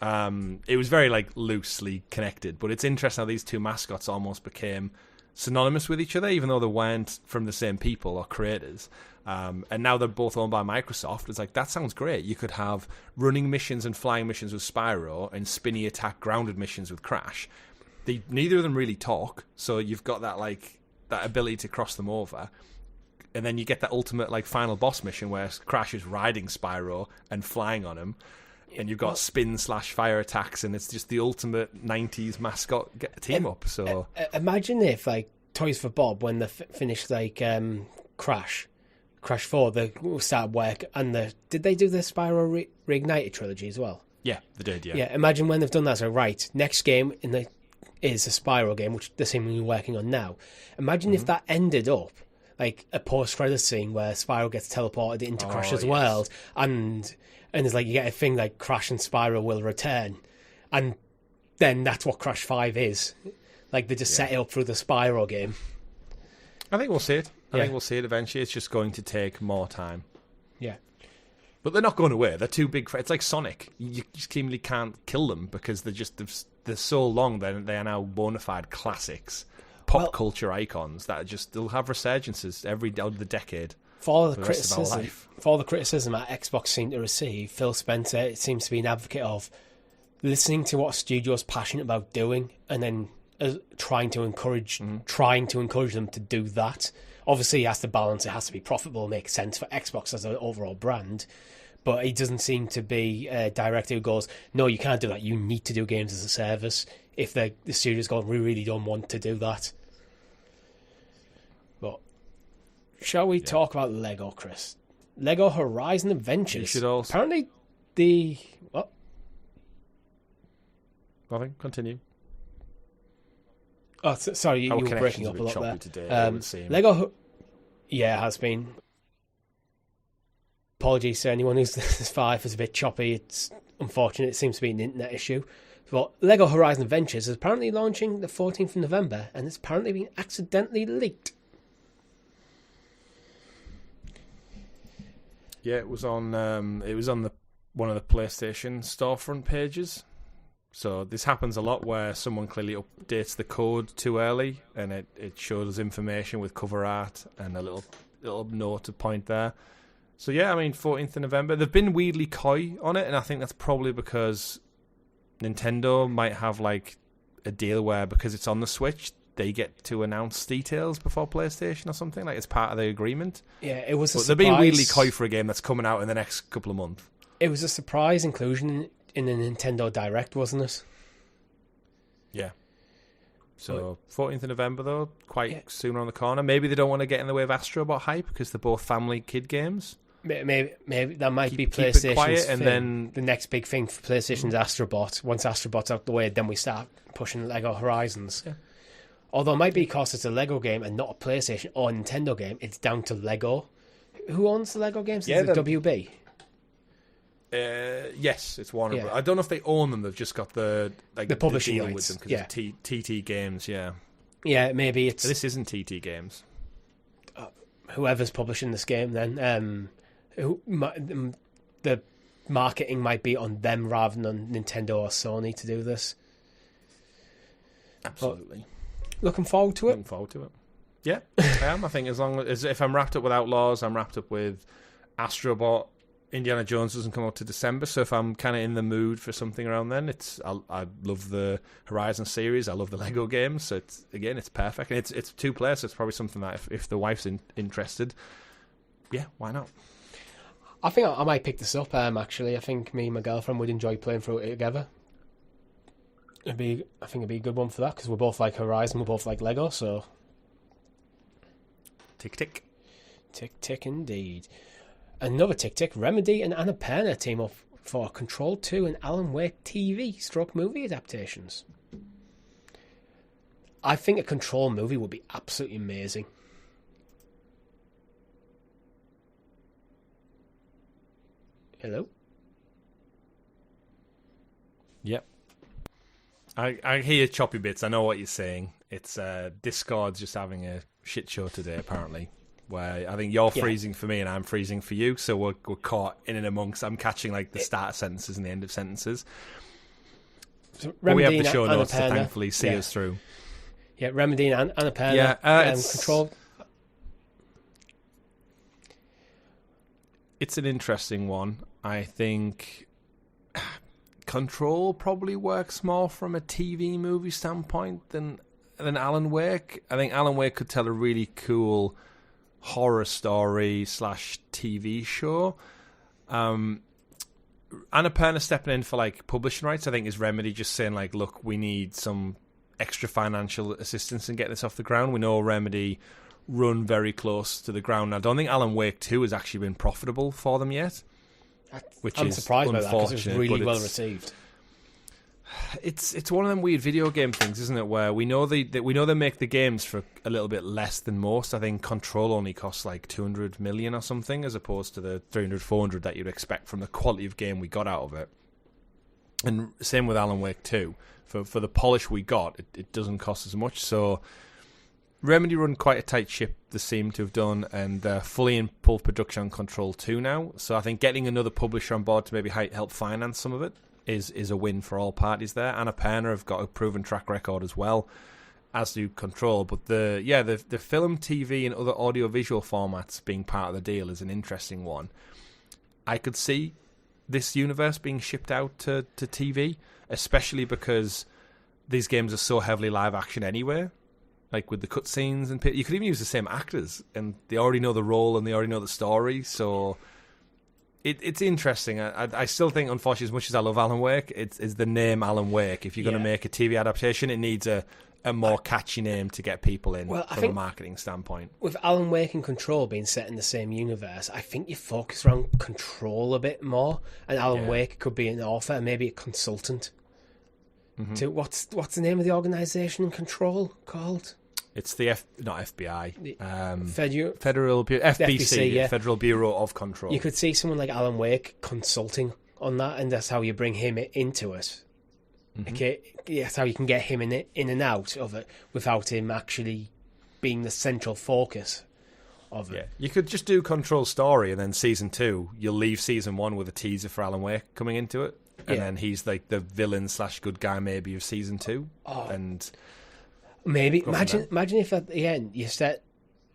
It was very like loosely connected, but it's interesting how these two mascots almost became synonymous with each other, even though they weren't from the same people or creators. And now they're both owned by Microsoft. It's like, that sounds great. You could have running missions and flying missions with Spyro and spinny attack grounded missions with Crash. Neither of them really talk, so you've got that ability to cross them over, and then you get that ultimate like final boss mission where Crash is riding Spyro and flying on him, and you've got spin/fire attacks, and it's just the ultimate 90s mascot team up. So imagine if like Toys for Bob, when they finished like Crash 4, they started work, and did they do the Spyro Reignited trilogy as well? Yeah, they did. Yeah. Imagine when they've done that. So right, next game is a Spyro game, which they're seemingly working on now. Imagine if that ended up like a post-credit scene where Spyro gets teleported into Crash's world, and it's like you get a thing like Crash and Spyro will return, and then that's what Crash 5 is. Like they just set it up through the Spyro game. I think we'll see it. I think we'll see it eventually. It's just going to take more time. Yeah. But they're not going away. They're too big. It's like Sonic. You just seemingly can't kill them because they're so long. They are now bona fide classics, pop culture icons that they'll have resurgences every other decade. For all the criticism that Xbox seem to receive, Phil Spencer seems to be an advocate of listening to what studios are passionate about doing, and then trying to encourage them to do that. Obviously, he has to balance. It has to be profitable, make sense for Xbox as an overall brand. But he doesn't seem to be a director who goes, no, you can't do that. You need to do games as a service. If the studio's going, we really don't want to do that. But shall we talk about Lego, Chris? Lego Horizon Adventures. You should also... Apparently, the... What? Nothing. Continue. Oh, sorry, you were breaking up a lot there. Today, Lego... Yeah, it has been. Apologies to anyone who's this far if it's a bit choppy. It's unfortunate. It seems to be an internet issue. But Lego Horizon Adventures is apparently launching the 14th of November, and it's apparently been accidentally leaked. Yeah, it was on one of the PlayStation storefront pages. So this happens a lot where someone clearly updates the code too early, and it shows information with cover art and a little note to point there. So yeah, I mean 14th of November. They've been weirdly coy on it, and I think that's probably because Nintendo might have like a deal where because it's on the Switch, they get to announce details before PlayStation or something. Like it's part of the agreement. Yeah, it was a surprise. They're being weirdly coy for a game that's coming out in the next couple of months. It was a surprise inclusion in the Nintendo Direct, wasn't it? Yeah. So 14th of November though, quite soon around the corner. Maybe they don't want to get in the way of Astro Bot hype because they're both family kid games. Maybe that might be keep PlayStation's it quiet, and thing. Then the next big thing for PlayStation's Astro Bot. Once Astro Bot's out the way, then we start pushing Lego Horizons. Yeah. Although it might be because it's a Lego game and not a PlayStation or a Nintendo game, it's down to Lego. Who owns the Lego games? Is it WB? Yes, it's Warner. Yeah. I don't know if they own them. They've just got the publishing deal rights with them because it's TT Games. Yeah, yeah. Maybe it's this isn't TT Games. Whoever's publishing this game, then the marketing might be on them rather than on Nintendo or Sony to do this. Absolutely. But looking forward to it. Looking forward to it. Yeah, I am. I think as long as if I'm wrapped up with Outlaws, I'm wrapped up with Astro Bot. Indiana Jones doesn't come out to December, so if I'm kind of in the mood for something around then, I love the Horizon series. I love the Lego games, so it's perfect. And it's 2 players, so it's probably something that if the wife's interested, yeah, why not? I think I might pick this up. Actually, I think me and my girlfriend would enjoy playing through it together. I think it'd be a good one for that because we're both like Horizon, we're both like Lego, so tick tick, tick tick indeed. Another tick-tick, Remedy and Annapurna team up for Control 2 and Alan Wake TV /movie adaptations. I think a Control movie would be absolutely amazing. Hello? Yep. I hear choppy bits. I know what you're saying. It's Discord's just having a shit show today, apparently. Where I think you're freezing for me and I'm freezing for you, so we're caught in and amongst. I'm catching like the start of sentences and the end of sentences. So we have the show notes to thankfully see us through. Yeah, Remedy and Annapurna. Control. It's an interesting one. I think Control probably works more from a TV movie standpoint than Alan Wake. I think Alan Wake could tell a really cool horror story /TV show. Annapurna stepping in for like publishing rights, I think, is Remedy just saying like, look, we need some extra financial assistance in getting this off the ground. We know Remedy run very close to the ground. I don't think Alan Wake 2 has actually been profitable for them yet, which I'm is surprised by that because it was really well received. It's one of them weird video game things, isn't it? Where we know they make the games for a little bit less than most. I think Control only costs like 200 million or something, as opposed to the 300, 400 that you'd expect from the quality of game we got out of it. And same with Alan Wake 2. For the polish we got, it doesn't cost as much. So Remedy run quite a tight ship, they seem to have done, and they're fully in full production on Control 2 now. So I think getting another publisher on board to maybe help finance some of it is a win for all parties there. Annapurna have got a proven track record as well, as do Control. But the film, TV, and other audio-visual formats being part of the deal is an interesting one. I could see this universe being shipped out to TV, especially because these games are so heavily live-action anyway. Like with the cutscenes, and you could even use the same actors, and they already know the role and they already know the story, so it's interesting. I still think, unfortunately, as much as I love Alan Wake, it's the name Alan Wake. If you're going to make a TV adaptation, it needs a a more catchy name to get people in Well, from a marketing standpoint. With Alan Wake and Control being set in the same universe, I think you focus around Control a bit more, and Alan Wake could be an author and maybe a consultant. To what's the name of the organisation in Control called? It's the not FBI, FBC, Federal Bureau of Control. You could see someone like Alan Wake consulting on that, and that's how you bring him into it. Okay, that's how you can get him in and out of it without him actually being the central focus of it. Yeah, you could just do Control story, and then season 2, you'll leave season 1 with a teaser for Alan Wake coming into it, and then he's like the villain / good guy maybe of season 2, and maybe imagine if at the end you set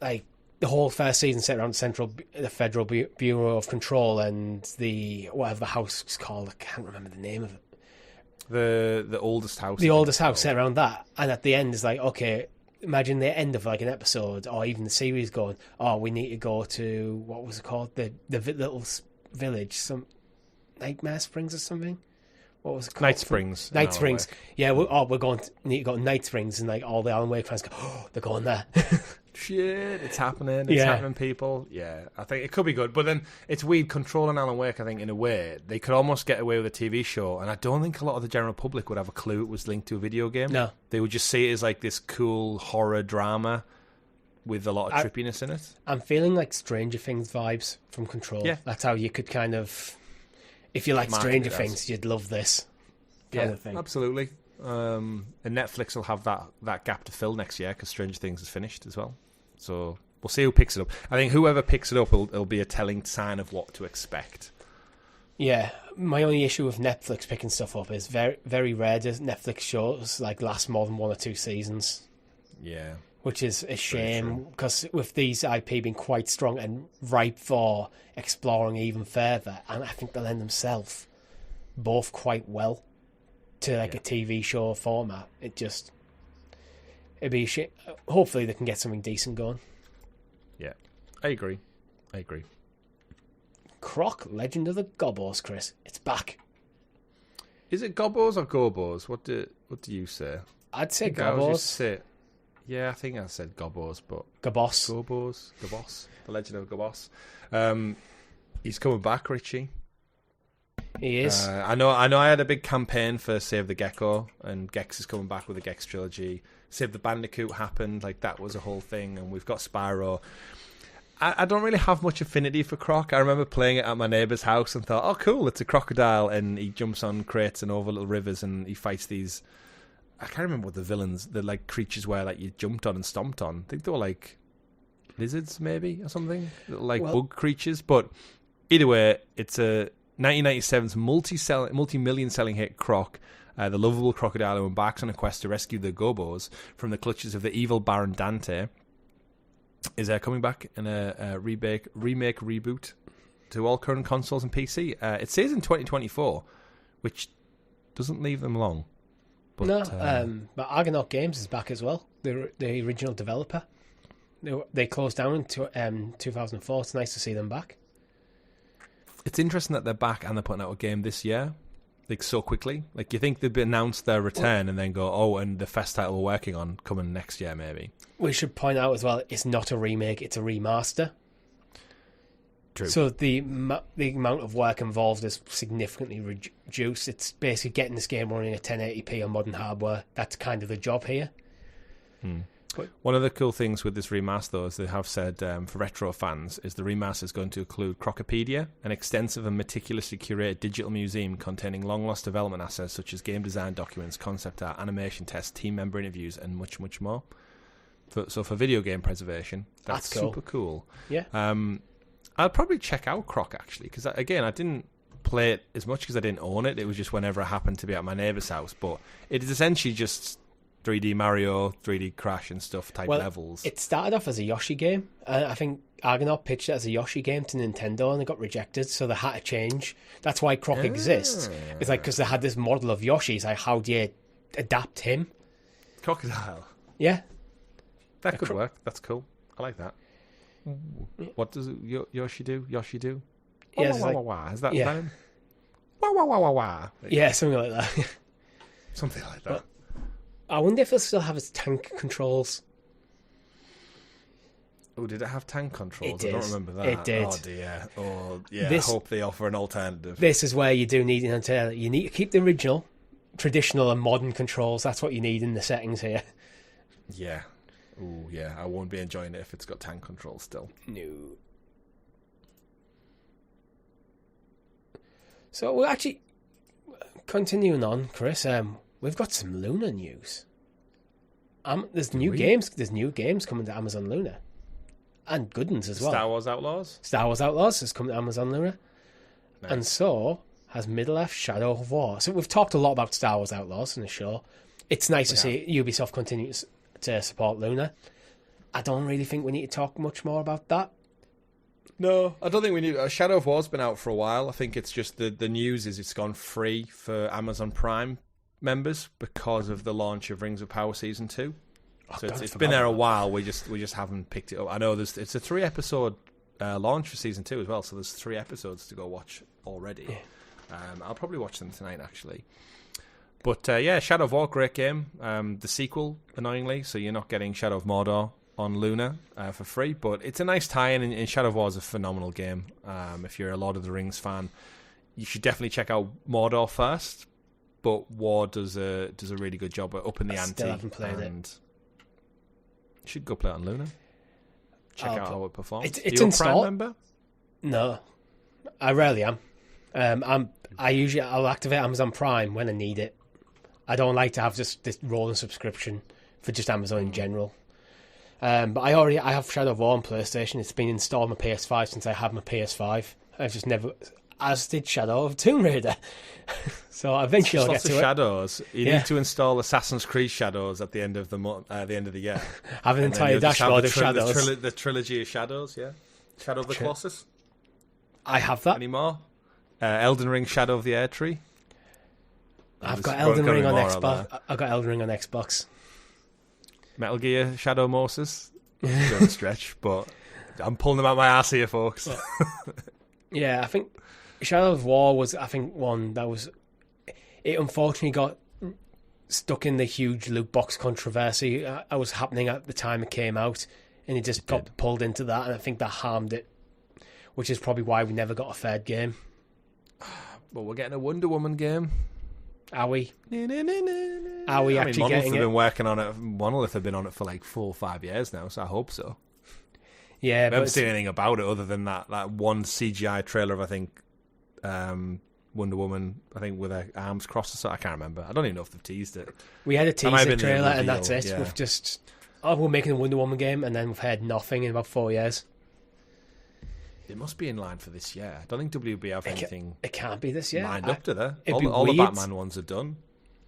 like the whole first season set around the Federal Bureau of Control and the whatever the house is called. I can't remember the name of it. The oldest house. The oldest house set around that. And at the end is like, okay, imagine the end of like an episode or even the series going, we need to go to, what was it called? The little village, some Nightmare Springs or something? What was it called? Night Springs. Night Springs. Yeah, we're need to go to Night Springs, and like all the Alan Wake fans go, they're going there. Shit, it's happening. It's happening, people. Yeah, I think it could be good. But then it's weird. Control and Alan Wake, I think, in a way, they could almost get away with a TV show. And I don't think a lot of the general public would have a clue it was linked to a video game. No. They would just see it as like this cool horror drama with a lot of trippiness in it. I'm feeling like Stranger Things vibes from Control. Yeah. That's how you could kind of, if you like Stranger Things, you'd love this kind of thing. Absolutely. And Netflix will have that gap to fill next year because Stranger Things is finished as well. So we'll see who picks it up. I think whoever picks it up will be a telling sign of what to expect. Yeah, my only issue with Netflix picking stuff up is very, very rare does Netflix shows like last more than 1 or 2 seasons. Yeah. Which is a shame because with these IP being quite strong and ripe for exploring even further, and I think they lend themselves both quite well to like a TV show format. It'd be a shame. Hopefully they can get something decent going. Yeah, I agree. Croc, Legend of the Gobbos, Chris. It's back. Is it Gobbos or Gobbos? What do you say? I'd say Gobbos. Yeah, I think I said Gobbos, but Gobbos. The Legend of Gobbos. He's coming back, Richie. He is. I know. I had a big campaign for Save the Gecko, and Gex is coming back with the Gex trilogy. Save the Bandicoot happened, like that was a whole thing, and we've got Spyro. I don't really have much affinity for Croc. I remember playing it at my neighbour's house and thought, oh, cool, it's a crocodile, and he jumps on crates and over little rivers, and he fights these. I can't remember what the like creatures were that you jumped on and stomped on. I think they were like lizards, maybe, or something, like bug creatures. But either way, it's a 1997's multi-million selling hit Croc. The lovable crocodile who embarks on a quest to rescue the Gobbos from the clutches of the evil Baron Dante is coming back in a remake reboot to all current consoles and PC. It says in 2024, which doesn't leave them long. But, but Argonaut Games is back as well. The original developer. They closed down in 2004. It's nice to see them back. It's interesting that they're back and they're putting out a game this year, like so quickly. Like you think they'd announced their return and then go, and the first title we're working on coming next year, maybe. We should point out as well, it's not a remake; it's a remaster. True. So the amount of work involved is significantly reduced. It's basically getting this game running at 1080p on modern hardware. That's kind of the job here. One of the cool things with this remaster, though, as they have said for retro fans, is the remaster is going to include Crocopedia, an extensive and meticulously curated digital museum containing long-lost development assets such as game design documents, concept art, animation tests, team member interviews, and much, much more. So for video game preservation, that's cool. Super cool. Yeah. I'll probably check out Croc, actually, because, again, I didn't play it as much because I didn't own it. It was just whenever I happened to be at my neighbour's house. But it is essentially just 3D Mario, 3D Crash and stuff type levels. It started off as a Yoshi game. I think Argonaut pitched it as a Yoshi game to Nintendo and it got rejected, so they had to change. That's why Croc exists. It's like because they had this model of Yoshi. It's like, how do you adapt him? Crocodile. Yeah. That could work. That's cool. I like that. What does Yoshi do? Yeah, wah, wah, wah. Is that him? Wah, wah, wah, wah, wah. Yeah, something like that. Something like that. I wonder if it'll still have its tank controls. Oh, did it have tank controls? It I don't did. remember that. It did. Oh dear. Oh yeah. I hope they offer an alternative. This is where you do need an alternative. You need to keep the original, traditional and modern controls. That's what you need in the settings here. Yeah. Oh yeah. I won't be enjoying it if it's got tank controls still. No. So we're actually continuing on, Chris. We've got some Luna news. There's new games. There's new games coming to Amazon Luna, and good ones as well. Star Wars Outlaws. Star Wars Outlaws has come to Amazon Luna, nice. And so has Middle-earth: Shadow of War. So we've talked a lot about Star Wars Outlaws in the show. It's nice to see Ubisoft continue to support Luna. I don't really think we need to talk much more about that. No, I don't think we need. Shadow of War's been out for a while. I think it's just the news is it's gone free for Amazon Prime members because of the launch of Rings of Power Season 2. So it's been there a while. We just haven't picked it up. I know it's a 3-episode launch for Season 2 as well. So there's 3 episodes to go watch already. Yeah. I'll probably watch them tonight actually. But Shadow of War, great game. The sequel, annoyingly, so you're not getting Shadow of Mordor on Luna for free, but it's a nice tie-in, and Shadow of War is a phenomenal game. If you're a Lord of the Rings fan, you should definitely check out Mordor first, but War does a really good job at upping the ante. Still haven't played it. You should go play it on Luna. Check out how it performs. It's Are you installed. a Prime member? No, I rarely am. I'll activate Amazon Prime when I need it. I don't like to have just this rolling subscription for just Amazon in general. But I have Shadow of War on PlayStation. It's been installed on my PS5 since I had my PS5. I've just never, as did Shadow of Tomb Raider. So eventually I'll get to it. Shadows. You need to install Assassin's Creed Shadows at the end of the month, the end of the year. Have an entire dashboard of Shadows. The trilogy of Shadows, yeah. Shadow of the Colossus. I have that. Any more? Elden Ring: Shadow of the Air Tree. I've got Elden Ring on Xbox. I've got Elden Ring on Xbox. Metal Gear Shadow Moses. Don't stretch, but I'm pulling them out my ass here, folks. Yeah, I think Shadow of War was, one that was... It unfortunately got stuck in the huge loot box controversy that was happening at the time it came out, and it just got pulled into that, and I think that harmed it, which is probably why we never got a third game. But we're getting a Wonder Woman game. Are we? Are we actually Monolith getting have it? been working on it. Monolith have been on it for like 4 or 5 years now, so I hope so. Yeah, I haven't seen anything about it other than that one CGI trailer of, I think, Wonder Woman, I think with her arms crossed or something. I can't remember. I don't even know if they've teased it. We had a teaser trailer and that's it. Yeah. We've just... we're making a Wonder Woman game, and then we've heard nothing in about 4 years. It must be in line for this year. I don't think WB have anything... It can't be this year. Lined up to there. All the Batman ones are done.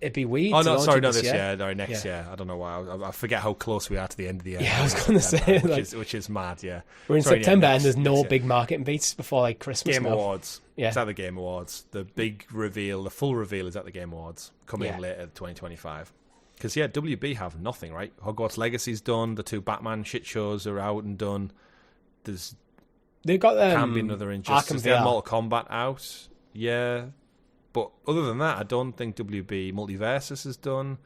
It'd be weird. Oh, no, sorry, not this year. No, next year. I don't know why. I forget how close we are to the end of the year. Yeah, I was going to say. Which is mad, yeah. We're in September and there's no big marketing beats before like Christmas. Game Awards. Yeah. It's at the Game Awards. The big reveal, the full reveal is at the Game Awards, coming later 2025. Because, WB have nothing, right? Hogwarts Legacy's done. The 2 Batman shit shows are out and done. They've got can be another Injustice. They have Mortal Kombat out. Yeah. But other than that, I don't think WB Multiversus is done.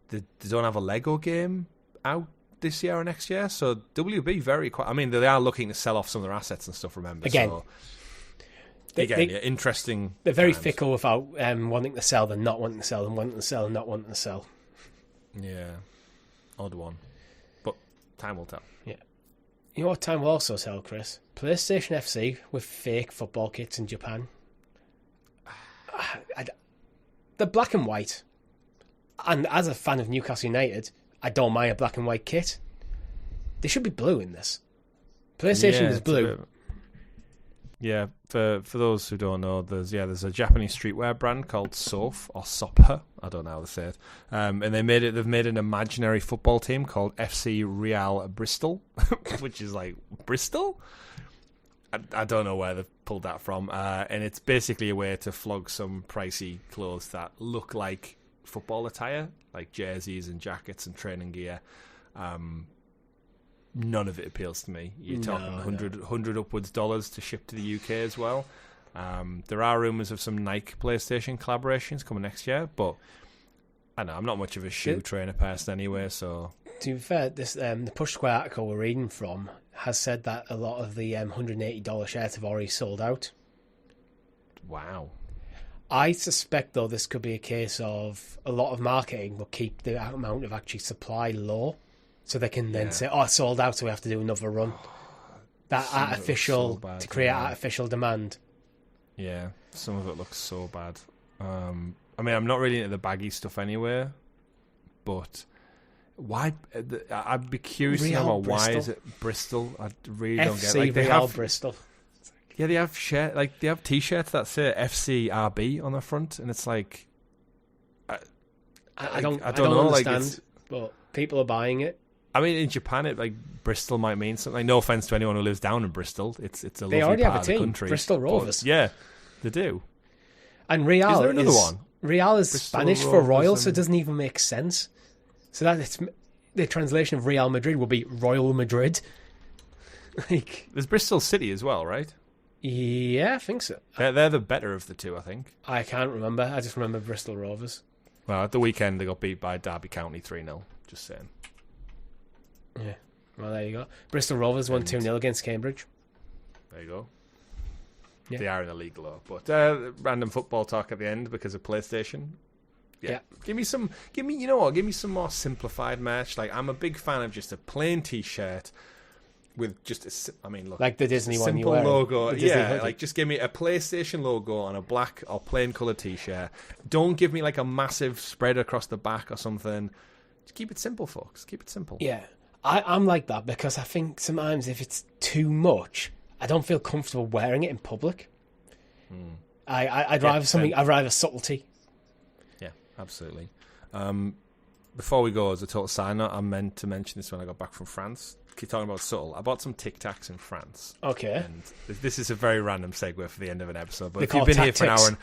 They don't have a Lego game out this year or next year. So WB they are looking to sell off some of their assets and stuff, remember. Interesting. They're very fickle without wanting to sell, then not wanting to sell, and wanting to sell, and not wanting to sell. Yeah. Odd one. But time will tell. Yeah. You know what time will also sell, Chris? PlayStation FC with fake football kits in Japan. They're black and white. And as a fan of Newcastle United, I don't mind a black and white kit. They should be blue in this. PlayStation is blue. Yeah, for those who don't know, there's a Japanese streetwear brand called Soph or Sopha, I don't know how to say it. And they've made an imaginary football team called FC Real Bristol, which is like Bristol? I don't know where they've pulled that from. And it's basically a way to flog some pricey clothes that look like football attire, like jerseys and jackets and training gear. None of it appeals to me. You're talking $100 upwards to ship to the UK as well. There are rumours of some Nike PlayStation collaborations coming next year, but I know I'm not much of a shoe trainer person anyway, so. To be fair, this the Push Square article we're reading from has said that a lot of the $180 shirts have already sold out. Wow. I suspect, though, this could be a case of a lot of marketing will keep the amount of actually supply low, so they can then say, "Oh, it's sold out, so we have to do another run." That artificial to create artificial demand. Yeah, some of it looks so bad. I mean, I'm not really into the baggy stuff anyway, but why? I'd be curious to know why is it Bristol? I really don't get it. Like, they have Bristol. Yeah, they have they have T-shirts that say FCRB on the front, and it's like, I don't know, understand, like, but people are buying it. I mean, in Japan, Bristol might mean something. Like, no offense to anyone who lives down in Bristol, it's a they lovely already part have a of the team, country. Bristol Rovers. But, yeah, they do. And Real is there another one? Real is Bristol Spanish for Royal, so it doesn't even make sense. So that it's the translation of Real Madrid will be Royal Madrid. Like, there's Bristol City as well, right? Yeah, I think so. They're the better of the two, I think. I can't remember. I just remember Bristol Rovers. Well, at the weekend, they got beat by Derby County 3-0. Just saying. Yeah. Well, there you go. Bristol Rovers won 2-0 against Cambridge. There you go. Yeah. They are in the league low. But random football talk at the end because of PlayStation. Yeah. Give me some more simplified merch. Like, I'm a big fan of just a plain T-shirt with just like the Disney one you simple wear, logo. Yeah, hoodie. like just give me a PlayStation logo on a black or plain coloured T-shirt. Don't give me like a massive spread across the back or something. Just keep it simple, folks. Keep it simple. Yeah, I'm like that because I think sometimes if it's too much, I don't feel comfortable wearing it in public. I'd rather something. I'd rather subtlety. Yeah, absolutely. Before we go, as a total side note, I meant to mention this when I got back from France. Keep talking about subtle. I bought some Tic Tacs in France. Okay. And this is a very random segue for the end of an episode. But if you've been here for an hour,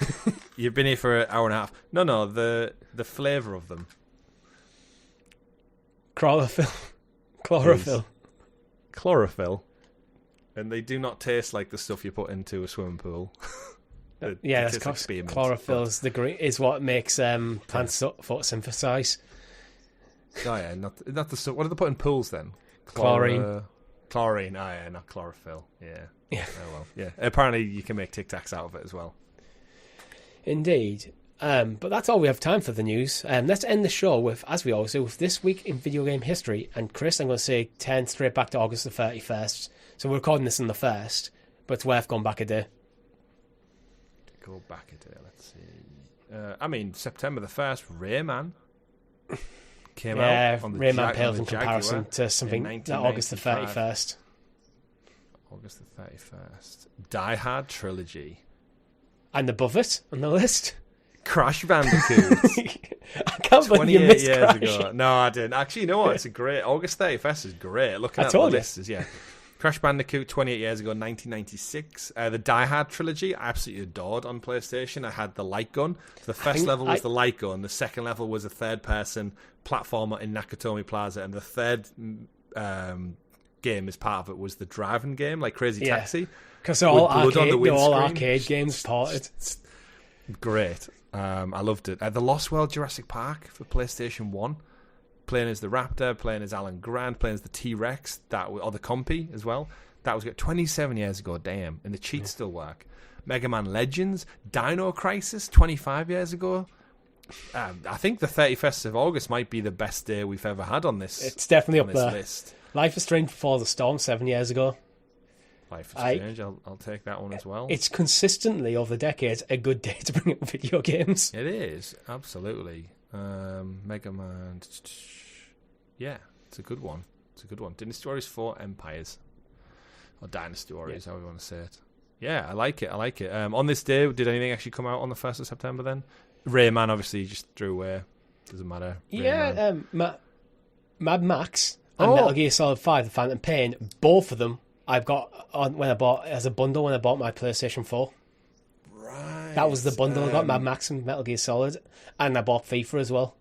you've been here for an hour and a half. No, the flavour of them. Chlorophyll. And they do not taste like the stuff you put into a swimming pool. It's chlorophyll is what makes plants photosynthesize. Oh yeah, not the stuff. What do they put in pools then? Chlorine. Chlorine. Oh yeah, not chlorophyll. Yeah. Yeah. Oh well. Yeah. Apparently you can make Tic Tacs out of it as well. Indeed. But that's all we have time for the news. Let's end the show with, as we always do, with This Week in Video Game History. And Chris, I'm going to say 10 straight back to August the 31st. So we're recording this on the 1st, but it's worth going back a day. Go back a day, let's see. September the 1st, Rayman came out on the Rayman pales in comparison to something that August the 31st. August the 31st. Die Hard Trilogy. And above it on the list? Crash Bandicoot. I can't believe you missed years Crash. ago. No, I didn't. Actually, you know what? It's a great... August 31st is great. Looking at the list, Crash Bandicoot 28 years ago, 1996. The Die Hard trilogy, I absolutely adored on PlayStation. I had the light gun. The first level was the light gun. The second level was a third-person platformer in Nakatomi Plaza. And the third game as part of it was the driving game, like Crazy Taxi. Because they're all arcade games ported. Great. I loved it. The Lost World Jurassic Park for PlayStation 1. Playing as the Raptor, playing as Alan Grant, playing as the T-Rex, or the Compy as well. That was 27 years ago, damn. And the cheats still work. Mega Man Legends, Dino Crisis, 25 years ago. I think the 31st of August might be the best day we've ever had on this. It's definitely up there. List. Life is Strange Before the Storm, 7 years ago. Life is Strange, I'll take that one as well. It's consistently, over decades, a good day to bring up video games. It is, absolutely. Mega Man... Yeah, it's a good one. Dynasty Warriors 4 Empires. Or Dynasty Warriors, however you want to say it. Yeah, I like it. On this day, did anything actually come out on the 1st of September then? Rayman, obviously, just threw away. Doesn't matter. Yeah, Mad Max and Metal Gear Solid 5, The Phantom Pain, both of them I've got when I bought as a bundle when I bought my PlayStation 4. Right. That was the bundle I got, Mad Max and Metal Gear Solid. And I bought FIFA as well.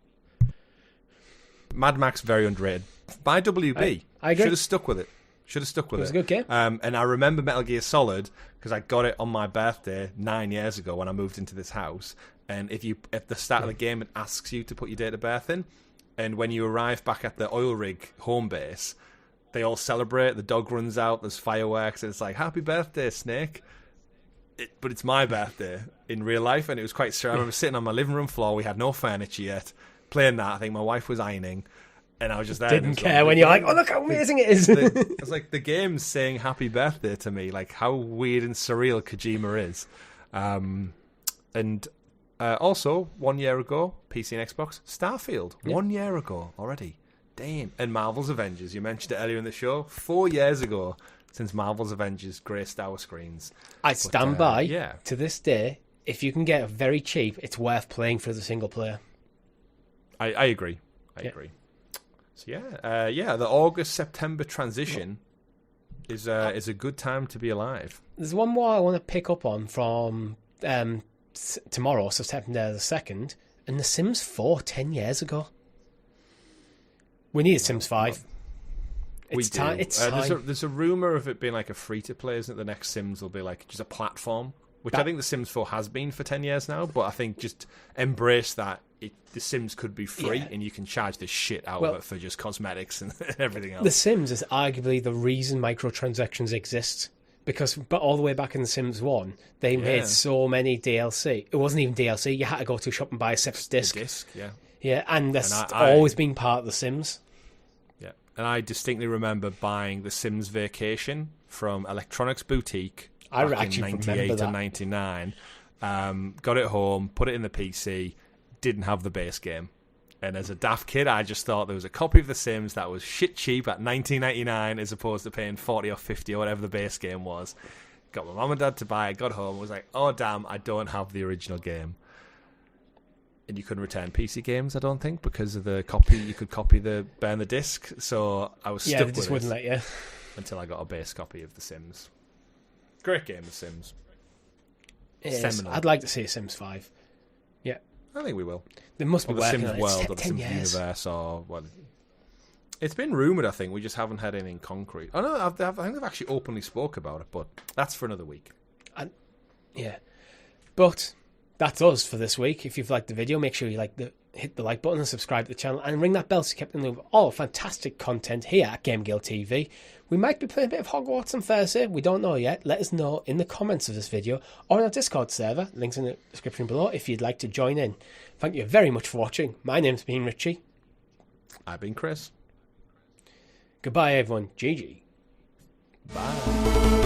Mad Max, very underrated. By WB. I agree. Should have stuck with it. Should have stuck with it. It was a good game. And I remember Metal Gear Solid because I got it on my birthday 9 years ago when I moved into this house. And at the start of the game, it asks you to put your date of birth in. And when you arrive back at the oil rig home base, they all celebrate. The dog runs out. There's fireworks. And it's like, happy birthday, Snake. But it's my birthday in real life. And it was quite strange. I remember sitting on my living room floor. We had no furniture yet. Playing that. I think my wife was ironing. And I was just there. Didn't care when you're like, oh, look how amazing it is. It's like the game's saying happy birthday to me. Like how weird and surreal Kojima is. And also, 1 year ago, PC and Xbox, Starfield. Yeah. 1 year ago already. Damn. And Marvel's Avengers. You mentioned it earlier in the show. 4 years ago since Marvel's Avengers graced our screens. I stand by, to this day, if you can get it very cheap, it's worth playing for the single player. I agree. I agree. So the August-September transition is a good time to be alive. There's one more I want to pick up on from tomorrow, so September the 2nd, and The Sims 4 10 years ago. We need a Sims 5. It's time. There's a rumour of it being like a free-to-play, isn't it? The next Sims will be like just a platform, which I think The Sims 4 has been for 10 years now, but I think just embrace that. The Sims could be free, and you can charge the shit out of it for just cosmetics and everything else. The Sims is arguably the reason microtransactions exist, because all the way back in The Sims 1, they made so many DLC. It wasn't even DLC. You had to go to a shop and buy a separate disc. Yeah, and that's always been part of The Sims. Yeah, and I distinctly remember buying The Sims Vacation from Electronics Boutique back in 98 and 99. Got it home, put it in the PC, didn't have the base game. And as a daft kid, I just thought there was a copy of The Sims that was shit cheap at $19.99 as opposed to paying $40 or $50 or whatever the base game was. Got my mum and dad to buy it, got home, was like, oh damn, I don't have the original game. And you couldn't return PC games, I don't think, because of the copy. You could burn the disc. So I was stuck with it. Yeah, they just wouldn't let you. Until I got a base copy of The Sims. Great game, The Sims. Seminal. I'd like to see a Sims 5. Yeah. I think we will. There must be The Sims World or The Sims Universe or what. It's been rumoured, I think. We just haven't had anything concrete. Oh, no, I think they've actually openly spoke about it, but that's for another week. But that's us for this week. If you've liked the video, make sure you hit the like button and subscribe to the channel and ring that bell so you kept in the loop of all fantastic content here at GamerGuildTV. We might be playing a bit of Hogwarts on Thursday. We don't know yet. Let us know in the comments of this video or on our Discord server. Links in the description below if you'd like to join in. Thank you very much for watching. My name's been Richie. I've been Chris. Goodbye, everyone. GG. Bye.